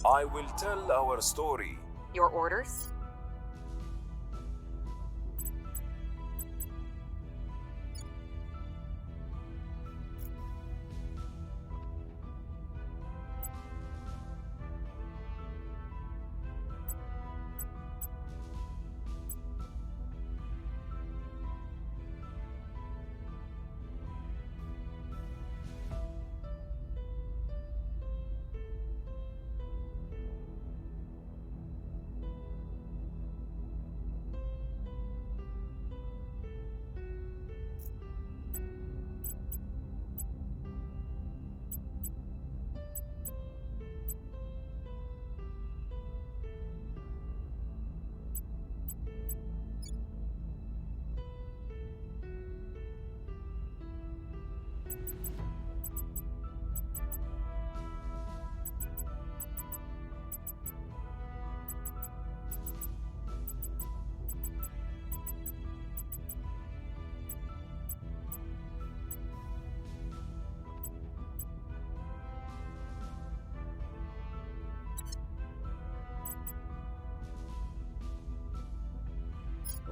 Speaker 3: I will tell our story.
Speaker 4: Your orders?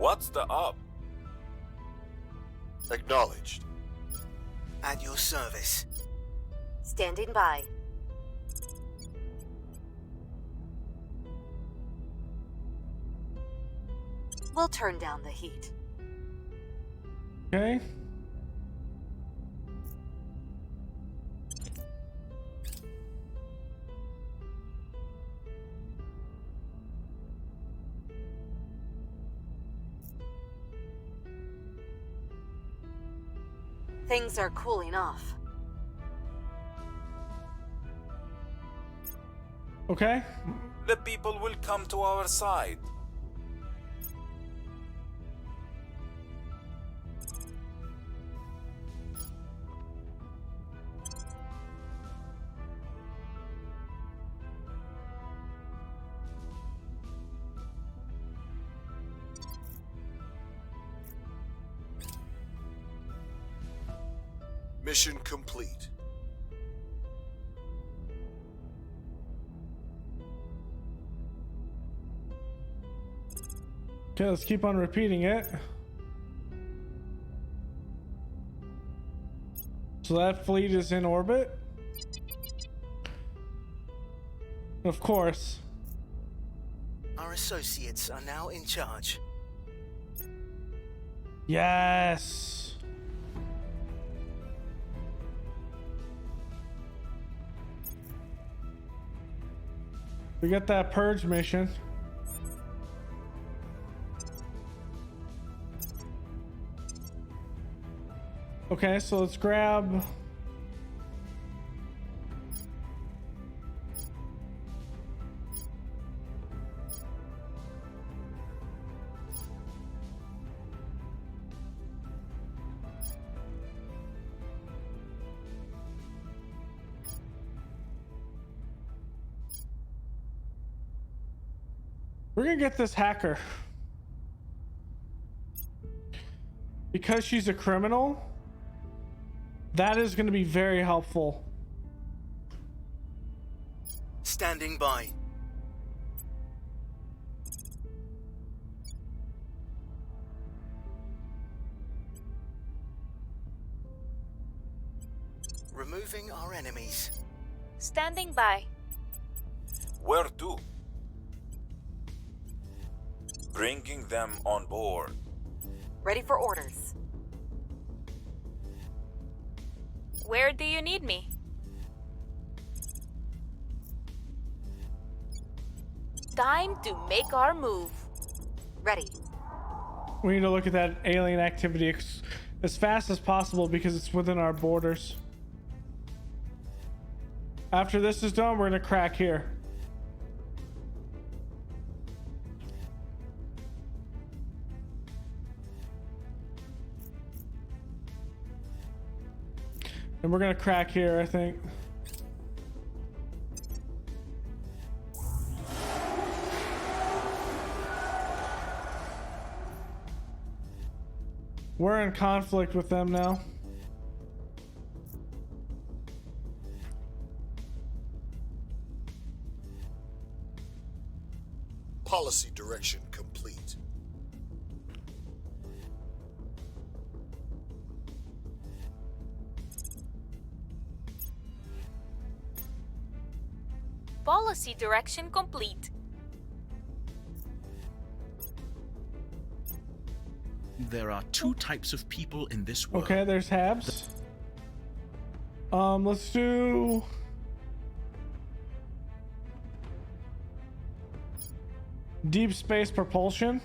Speaker 3: What's the up?
Speaker 2: Acknowledged.
Speaker 7: At your service.
Speaker 4: Standing by. We'll turn down the heat.
Speaker 1: Okay.
Speaker 4: Things are cooling off.
Speaker 1: Okay.
Speaker 3: The people will come to our side.
Speaker 2: Mission complete.
Speaker 1: Okay, let's keep on repeating it. So that fleet is in orbit. Of course.
Speaker 7: Our associates are now in charge.
Speaker 1: Yes. We got that purge mission. Okay, so let's grab we're gonna get this hacker. Because she's a criminal, that is gonna be very helpful.
Speaker 7: Standing by. Removing our enemies.
Speaker 12: Standing by.
Speaker 3: Where to? Bringing them on board.
Speaker 4: Ready for orders.
Speaker 12: Where do you need me? Time to make our move.
Speaker 4: Ready.
Speaker 1: We need to look at that alien activity as fast as possible because it's within our borders. After this is done, we're gonna crack here. And we're gonna crack here, I think. We're in conflict with them now.
Speaker 2: Policy direction complete.
Speaker 12: Policy direction complete.
Speaker 10: There are two types of people in this world.
Speaker 1: Okay, there's Habs. Let's do deep space propulsion.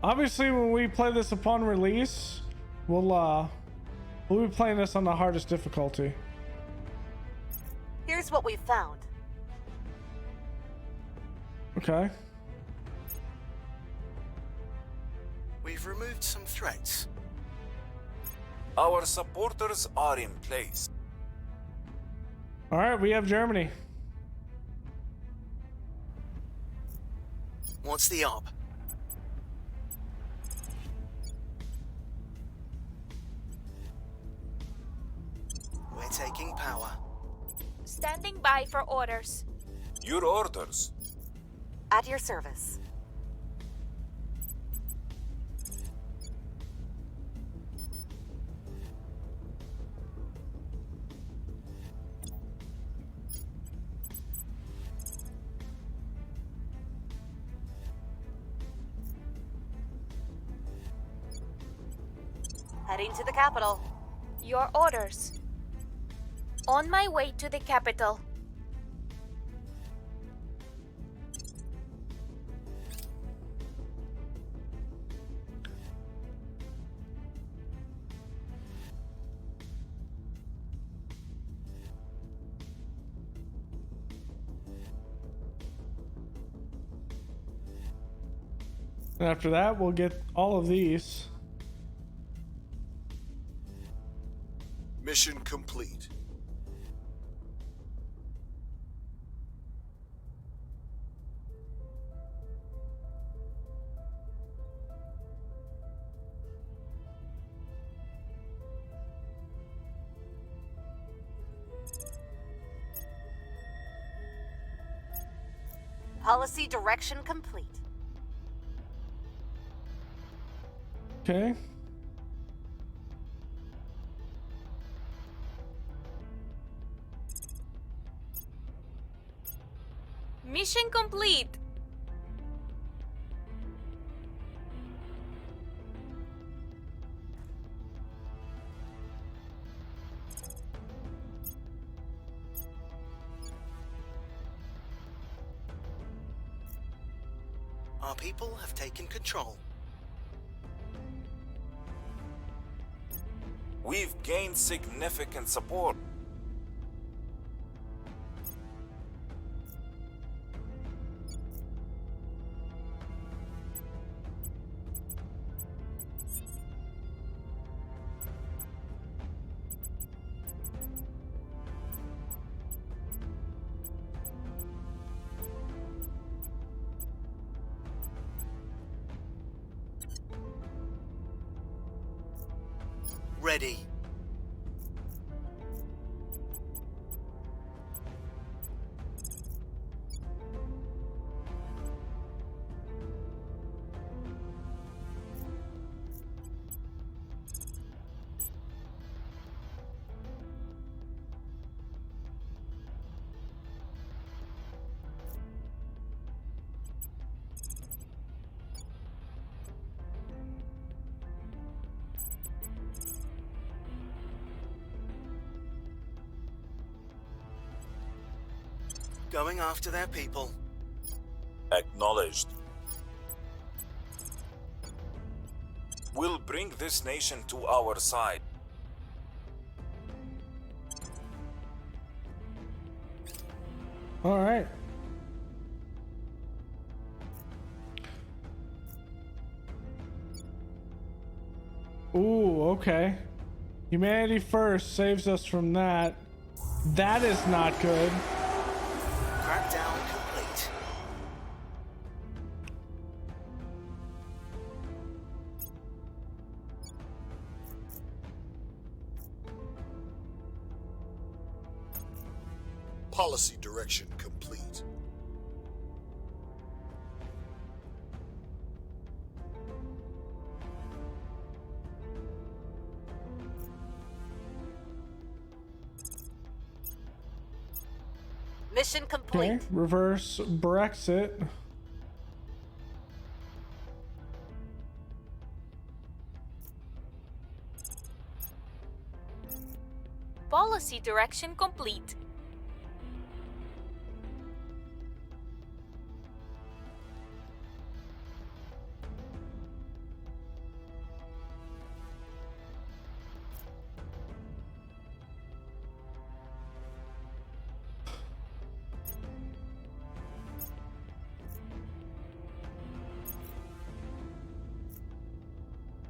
Speaker 1: Obviously, when we play this upon release, we'll be playing this on the hardest difficulty.
Speaker 4: Here's what we've found.
Speaker 1: Okay.
Speaker 7: We've removed some threats.
Speaker 3: Our supporters are in place.
Speaker 1: All right, we have Germany.
Speaker 7: What's the op? We're taking power.
Speaker 12: Standing by for orders.
Speaker 3: Your orders.
Speaker 4: At your service. Heading to the capital.
Speaker 12: Your orders. On my way to the capital.
Speaker 1: And after that, we'll get all of these.
Speaker 2: Mission complete.
Speaker 4: Policy direction complete.
Speaker 1: Okay.
Speaker 12: Mission complete.
Speaker 7: Our people have taken control.
Speaker 3: We've gained significant support.
Speaker 7: Ready. Going after their people.
Speaker 3: Acknowledged. We'll bring this nation to our side.
Speaker 1: All right. Ooh, okay. Humanity first saves us from that. That is not good.
Speaker 7: Crackdown complete.
Speaker 2: Policy direction complete.
Speaker 4: Mission complete.
Speaker 1: Okay, reverse Brexit.
Speaker 12: Policy direction complete.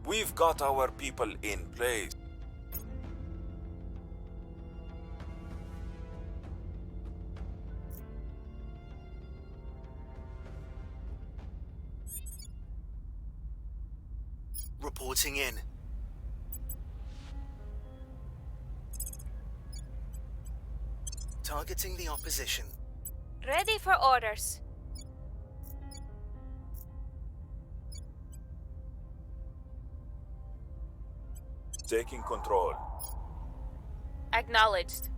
Speaker 3: We've got our people in place.
Speaker 7: Reporting in. Targeting the opposition.
Speaker 12: Ready for orders.
Speaker 3: Taking control.
Speaker 12: Acknowledged.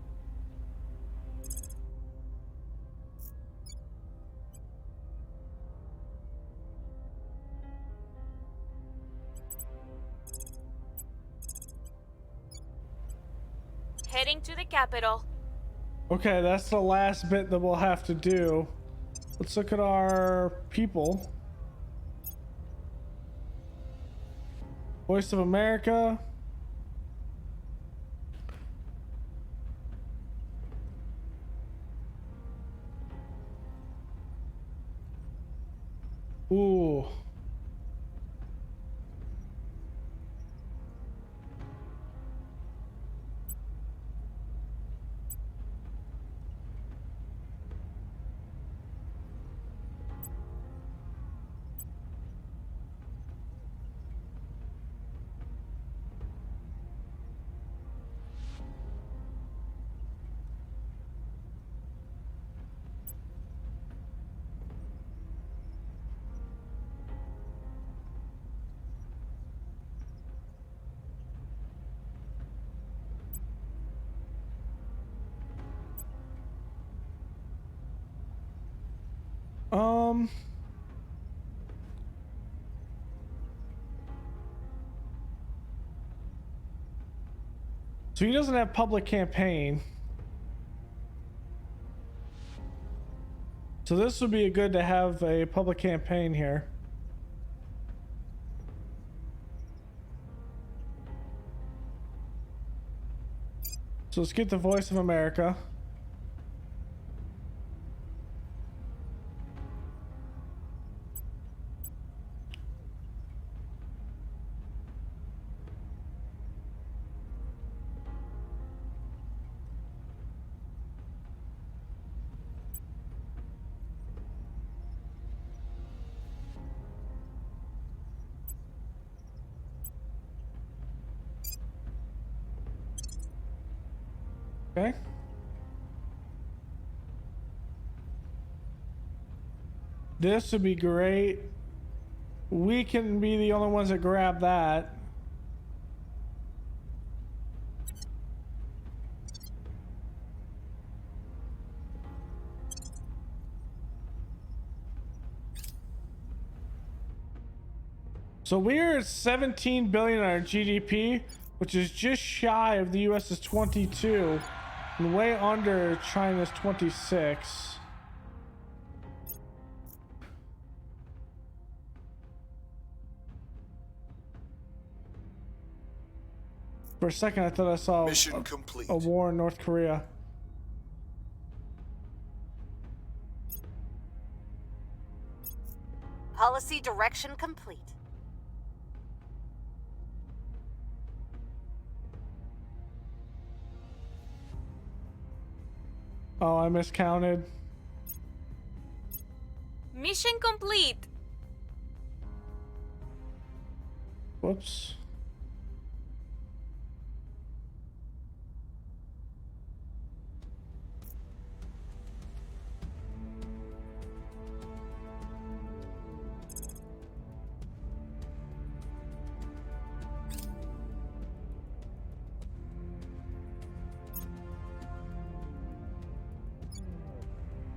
Speaker 12: Heading to the capital.
Speaker 1: Okay, that's the last bit that we'll have to do. Let's look at our people. Voice of America. Ooh. So he doesn't have public campaign. So this would be good to have a public campaign here. So let's get the Voice of America. Okay. This would be great. We can be the only ones that grab that. So we're at 17 billion on our GDP, which is just shy of the US's 22 and way under China's 26. For a second, I thought I saw
Speaker 2: Mission complete.
Speaker 1: a war in North Korea.
Speaker 4: Policy direction complete.
Speaker 1: Oh, I miscounted.
Speaker 12: Mission complete.
Speaker 1: Whoops.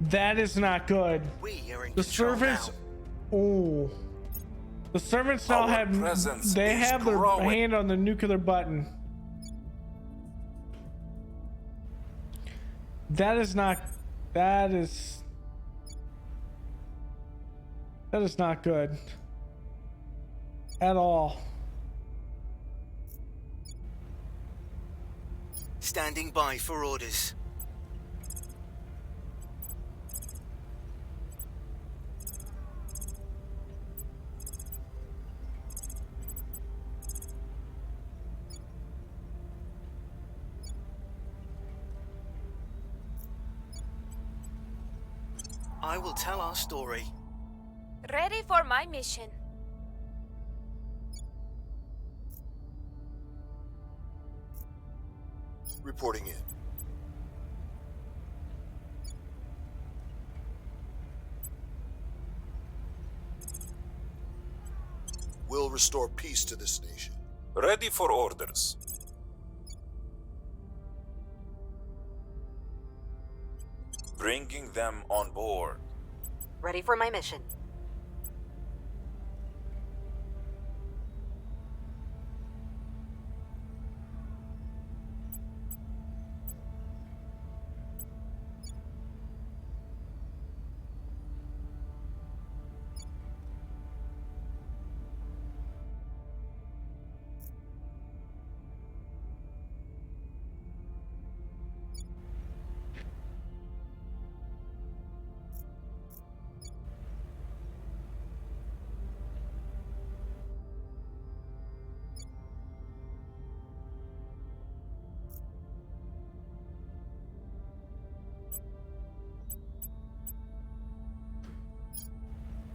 Speaker 1: That is not good.
Speaker 7: We are in
Speaker 1: The
Speaker 7: control
Speaker 1: servants.
Speaker 7: now.
Speaker 1: Oh. The servants now
Speaker 3: Our
Speaker 1: have.
Speaker 3: presence
Speaker 1: They
Speaker 3: is
Speaker 1: have their
Speaker 3: growing.
Speaker 1: hand on the nuclear button. That is not. That is. That is not good. At all.
Speaker 7: Standing by for orders. I will tell our story.
Speaker 12: Ready for my mission.
Speaker 2: Reporting in. Will restore peace to this nation.
Speaker 3: Ready for orders. Bringing them on board.
Speaker 4: Ready for my mission.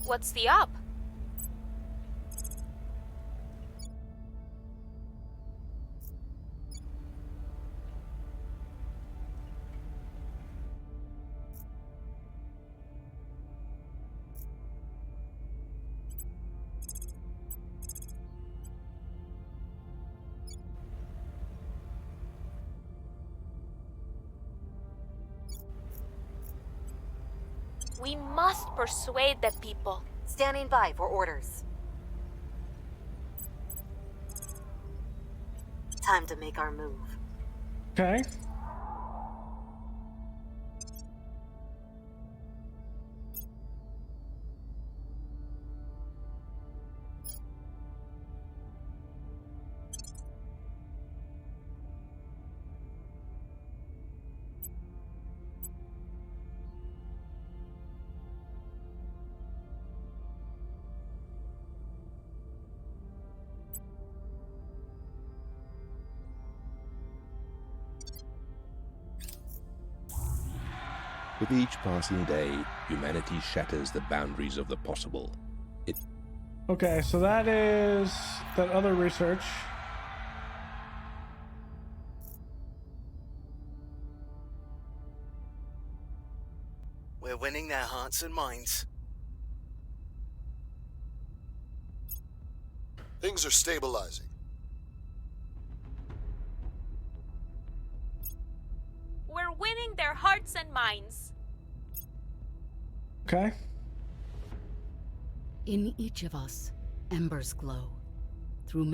Speaker 12: What's the up? We must persuade the people.
Speaker 4: Standing by for orders. Time to make our move.
Speaker 1: Okay.
Speaker 5: With each passing day, humanity shatters the boundaries of the possible.
Speaker 1: Okay, so that is that other research.
Speaker 7: We're winning their hearts and minds.
Speaker 2: Things are stabilizing.
Speaker 12: We're winning their hearts and minds.
Speaker 1: Okay.
Speaker 8: In each of us, embers glow. Through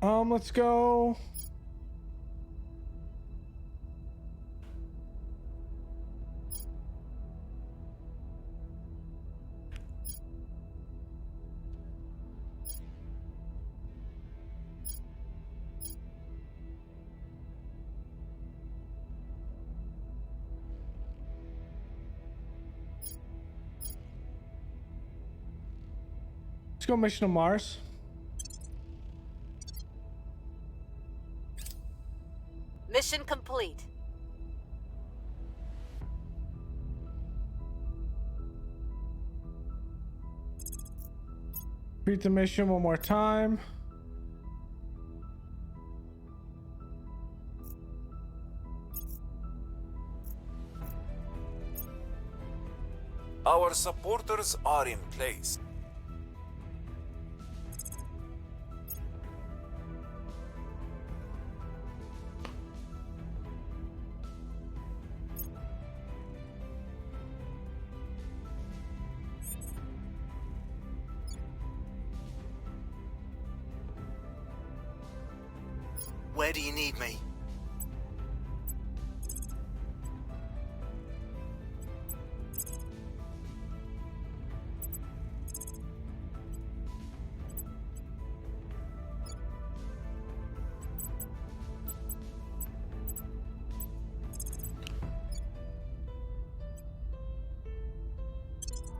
Speaker 1: Let's go. Let's go mission to Mars.
Speaker 4: Mission complete.
Speaker 1: Repeat the mission one more time.
Speaker 3: Our supporters are in place.
Speaker 7: Where do you need me?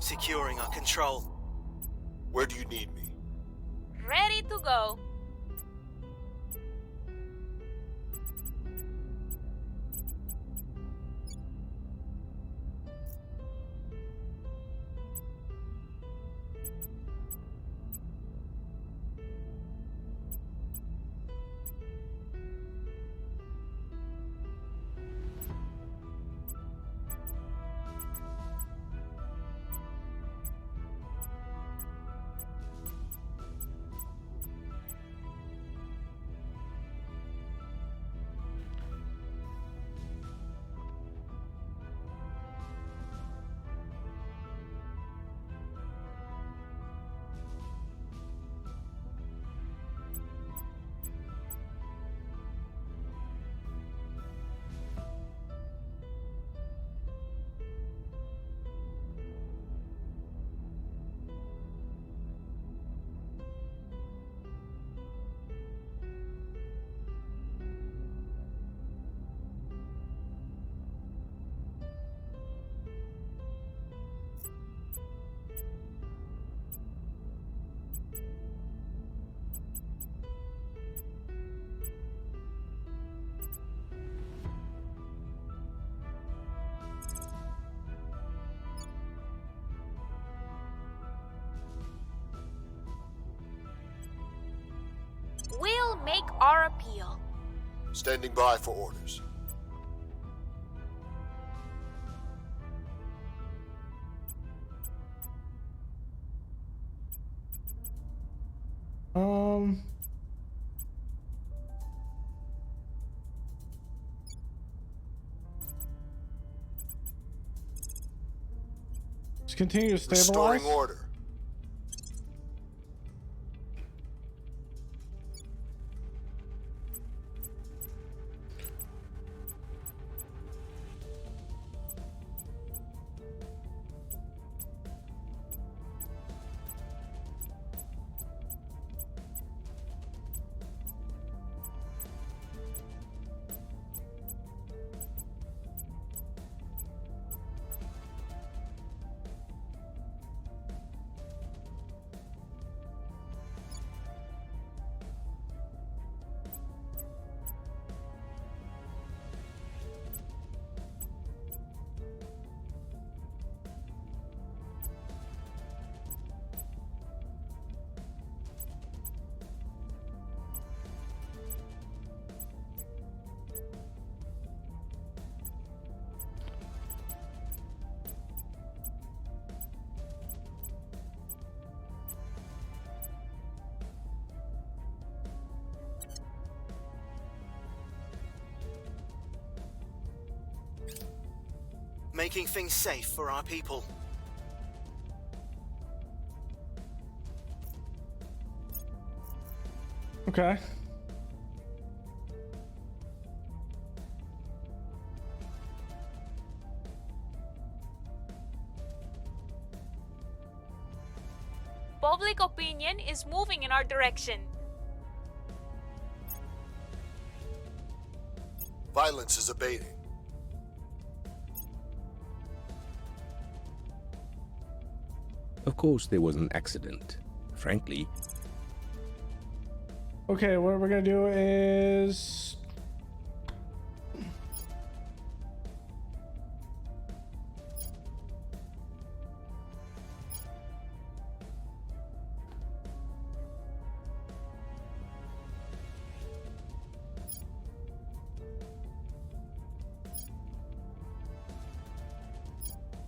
Speaker 7: Securing our control.
Speaker 2: Where do you need me?
Speaker 12: Ready to go. We'll make our appeal.
Speaker 2: Standing by for orders.
Speaker 1: Let's continue to stabilize.
Speaker 2: Restoring order.
Speaker 7: Making things safe for our people.
Speaker 1: Okay.
Speaker 12: Public opinion is moving in our direction.
Speaker 2: Violence is abating.
Speaker 5: Of course, there was an accident. Frankly,
Speaker 1: Okay, what we're gonna do is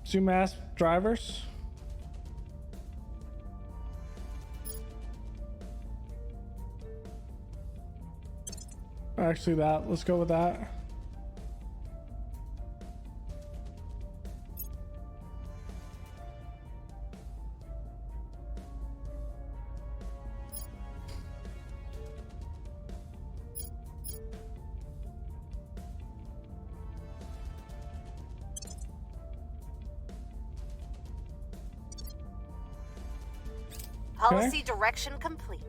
Speaker 1: zoom ask drivers. Actually, let's go with that.
Speaker 4: Policy direction complete.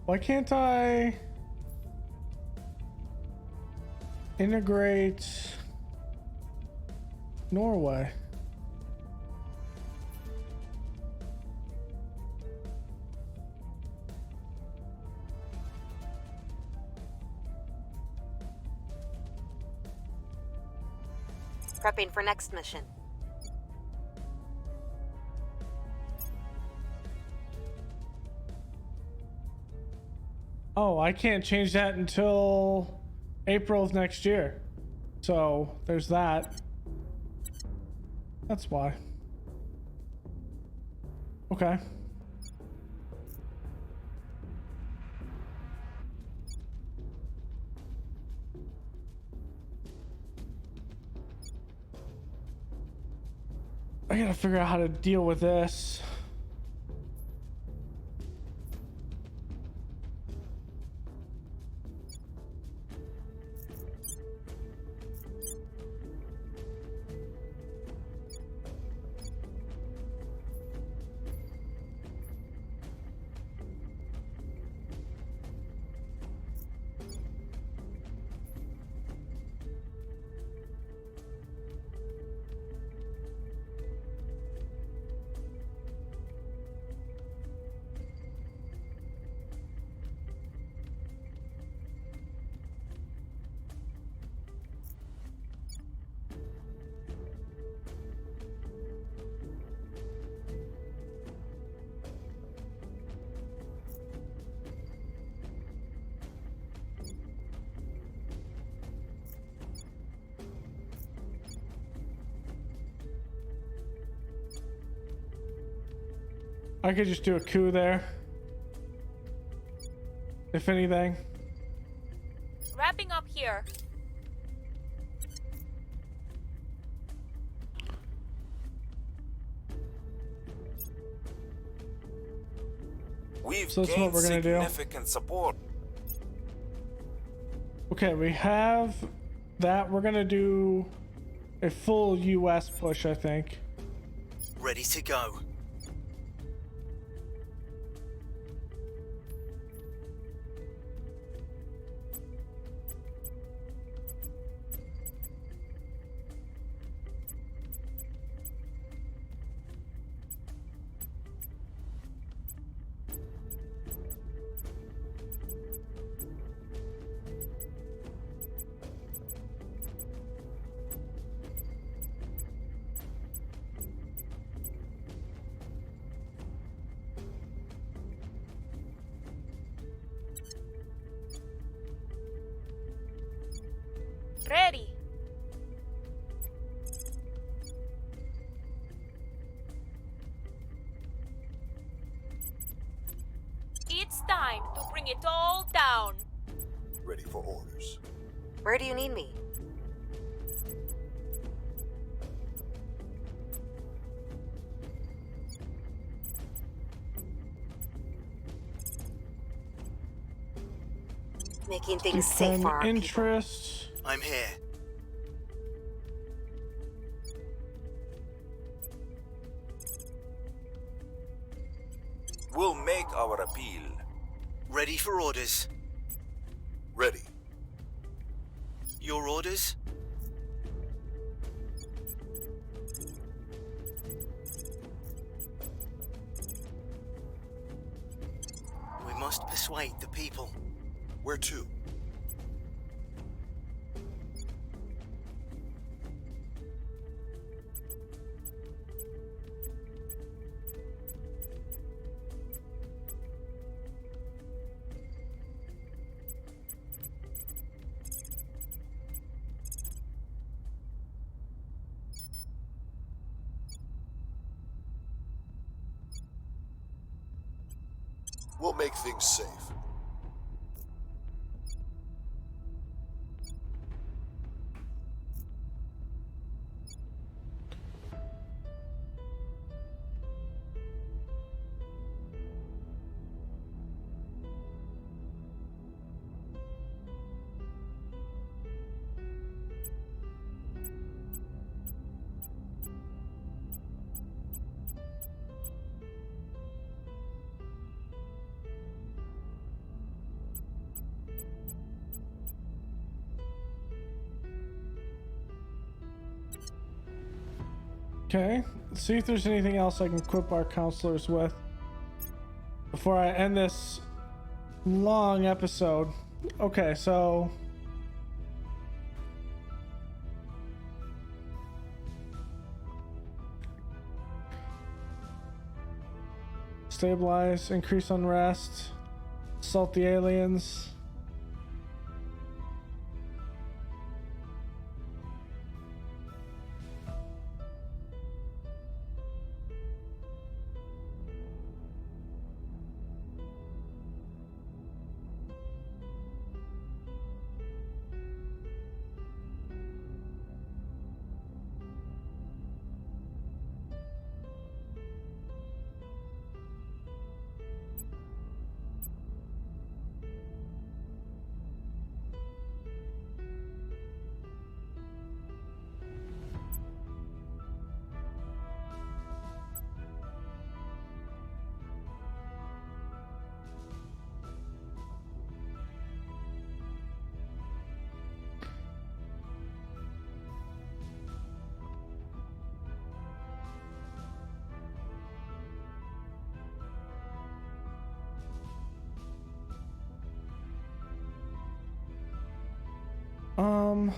Speaker 1: Why can't I integrate Norway?
Speaker 4: Prepping for next mission.
Speaker 1: Oh, I can't change that until April of next year. So there's that. That's why. Okay. I gotta figure out how to deal with this. I could just do a coup there. If anything.
Speaker 12: Wrapping up here.
Speaker 3: We've
Speaker 1: So that's
Speaker 3: gained
Speaker 1: what we're gonna do.
Speaker 3: significant support.
Speaker 1: Okay, we have that. We're gonna do a full US push, I think.
Speaker 7: Ready to go.
Speaker 12: Ready. It's time to bring it all down.
Speaker 2: Ready for orders.
Speaker 4: Where do you need me? Making things safe for our people.
Speaker 1: Interest.
Speaker 7: I'm here.
Speaker 3: We'll make our appeal.
Speaker 7: Ready for orders.
Speaker 2: Ready.
Speaker 7: Your orders? We must persuade the people.
Speaker 2: Where to? We'll make things safe.
Speaker 1: Okay, let's see if there's anything else I can equip our counselors with before I end this long episode. Okay, so stabilize, increase unrest, assault the aliens. Um,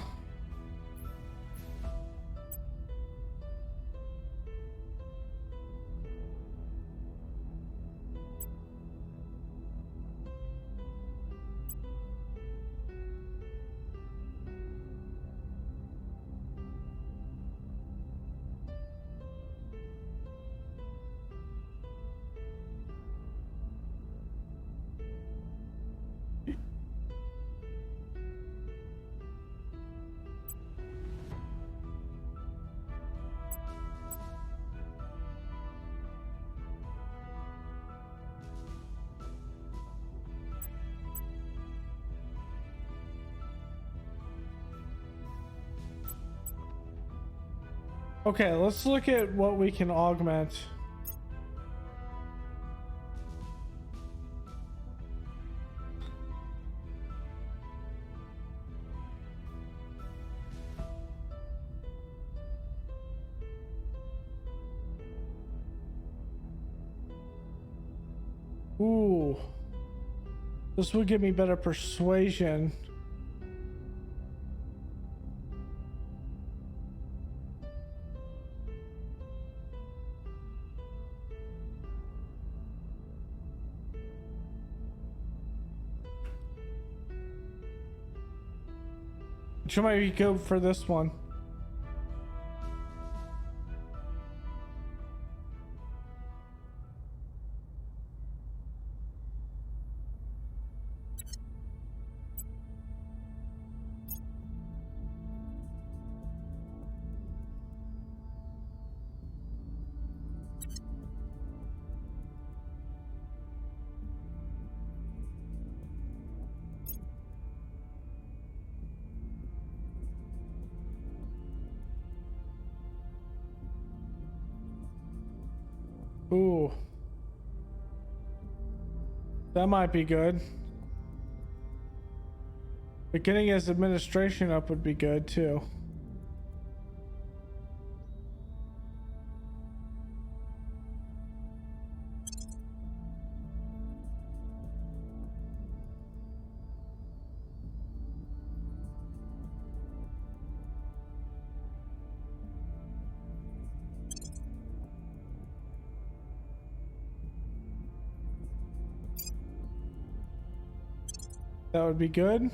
Speaker 1: okay, let's look at what we can augment. Ooh, this would give me better persuasion. Should maybe go for this one. Ooh. That might be good. But getting his administration up would be good too. That would be good.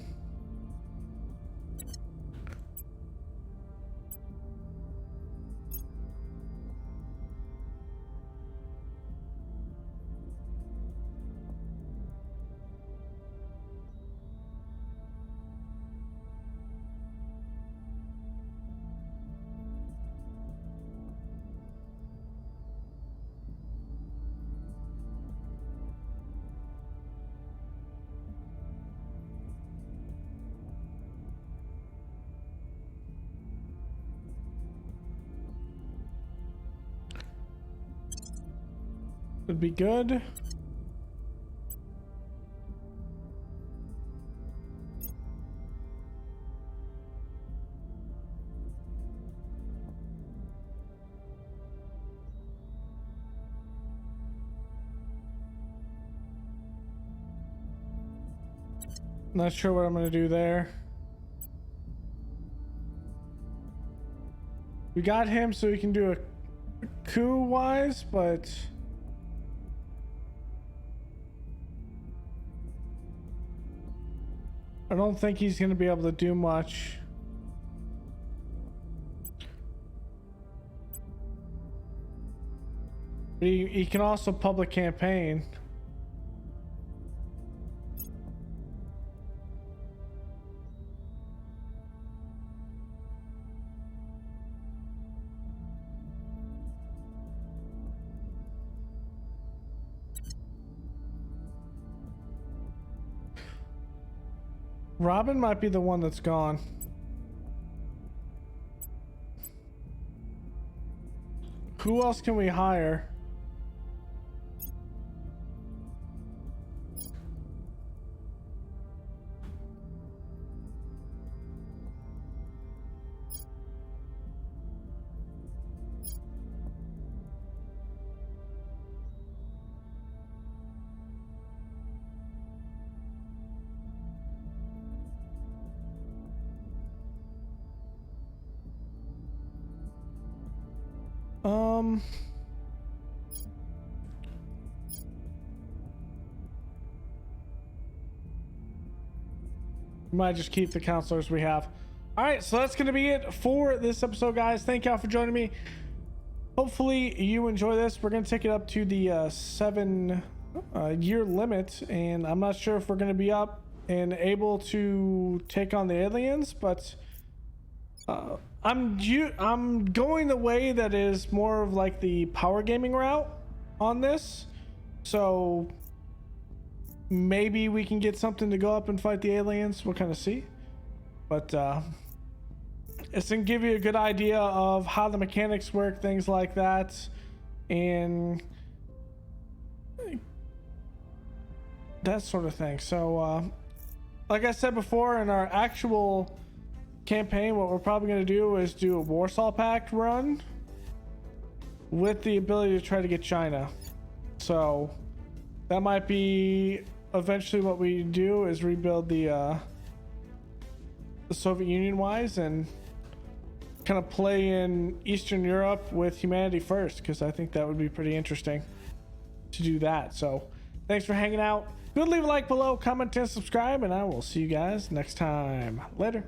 Speaker 1: Would be good. Not sure what I'm gonna do there. We got him so we can do a coup wise, but I don't think he's going to be able to do much. He can also public campaign. Robin might be the one that's gone. Who else can we hire? We might just keep the counselors we have. All right, so that's going to be it for this episode, guys. Thank y'all for joining me. Hopefully you enjoy this. We're going to take it up to the 7-year limit, and I'm not sure if we're going to be up and able to take on the aliens, but I'm going the way that is more of like the power gaming route on this, so maybe we can get something to go up and fight the aliens. We'll kind of see, but it's gonna give you a good idea of how the mechanics work, things like that, and that sort of thing. So like I said before, in our actual campaign, what we're probably going to do is do a Warsaw Pact run with the ability to try to get China. So that might be eventually what we do, is rebuild the Soviet Union wise and kind of play in Eastern Europe with humanity first, because I think that would be pretty interesting to do that. So thanks for hanging out. Go leave a like below, comment and subscribe, and I will see you guys next time. Later.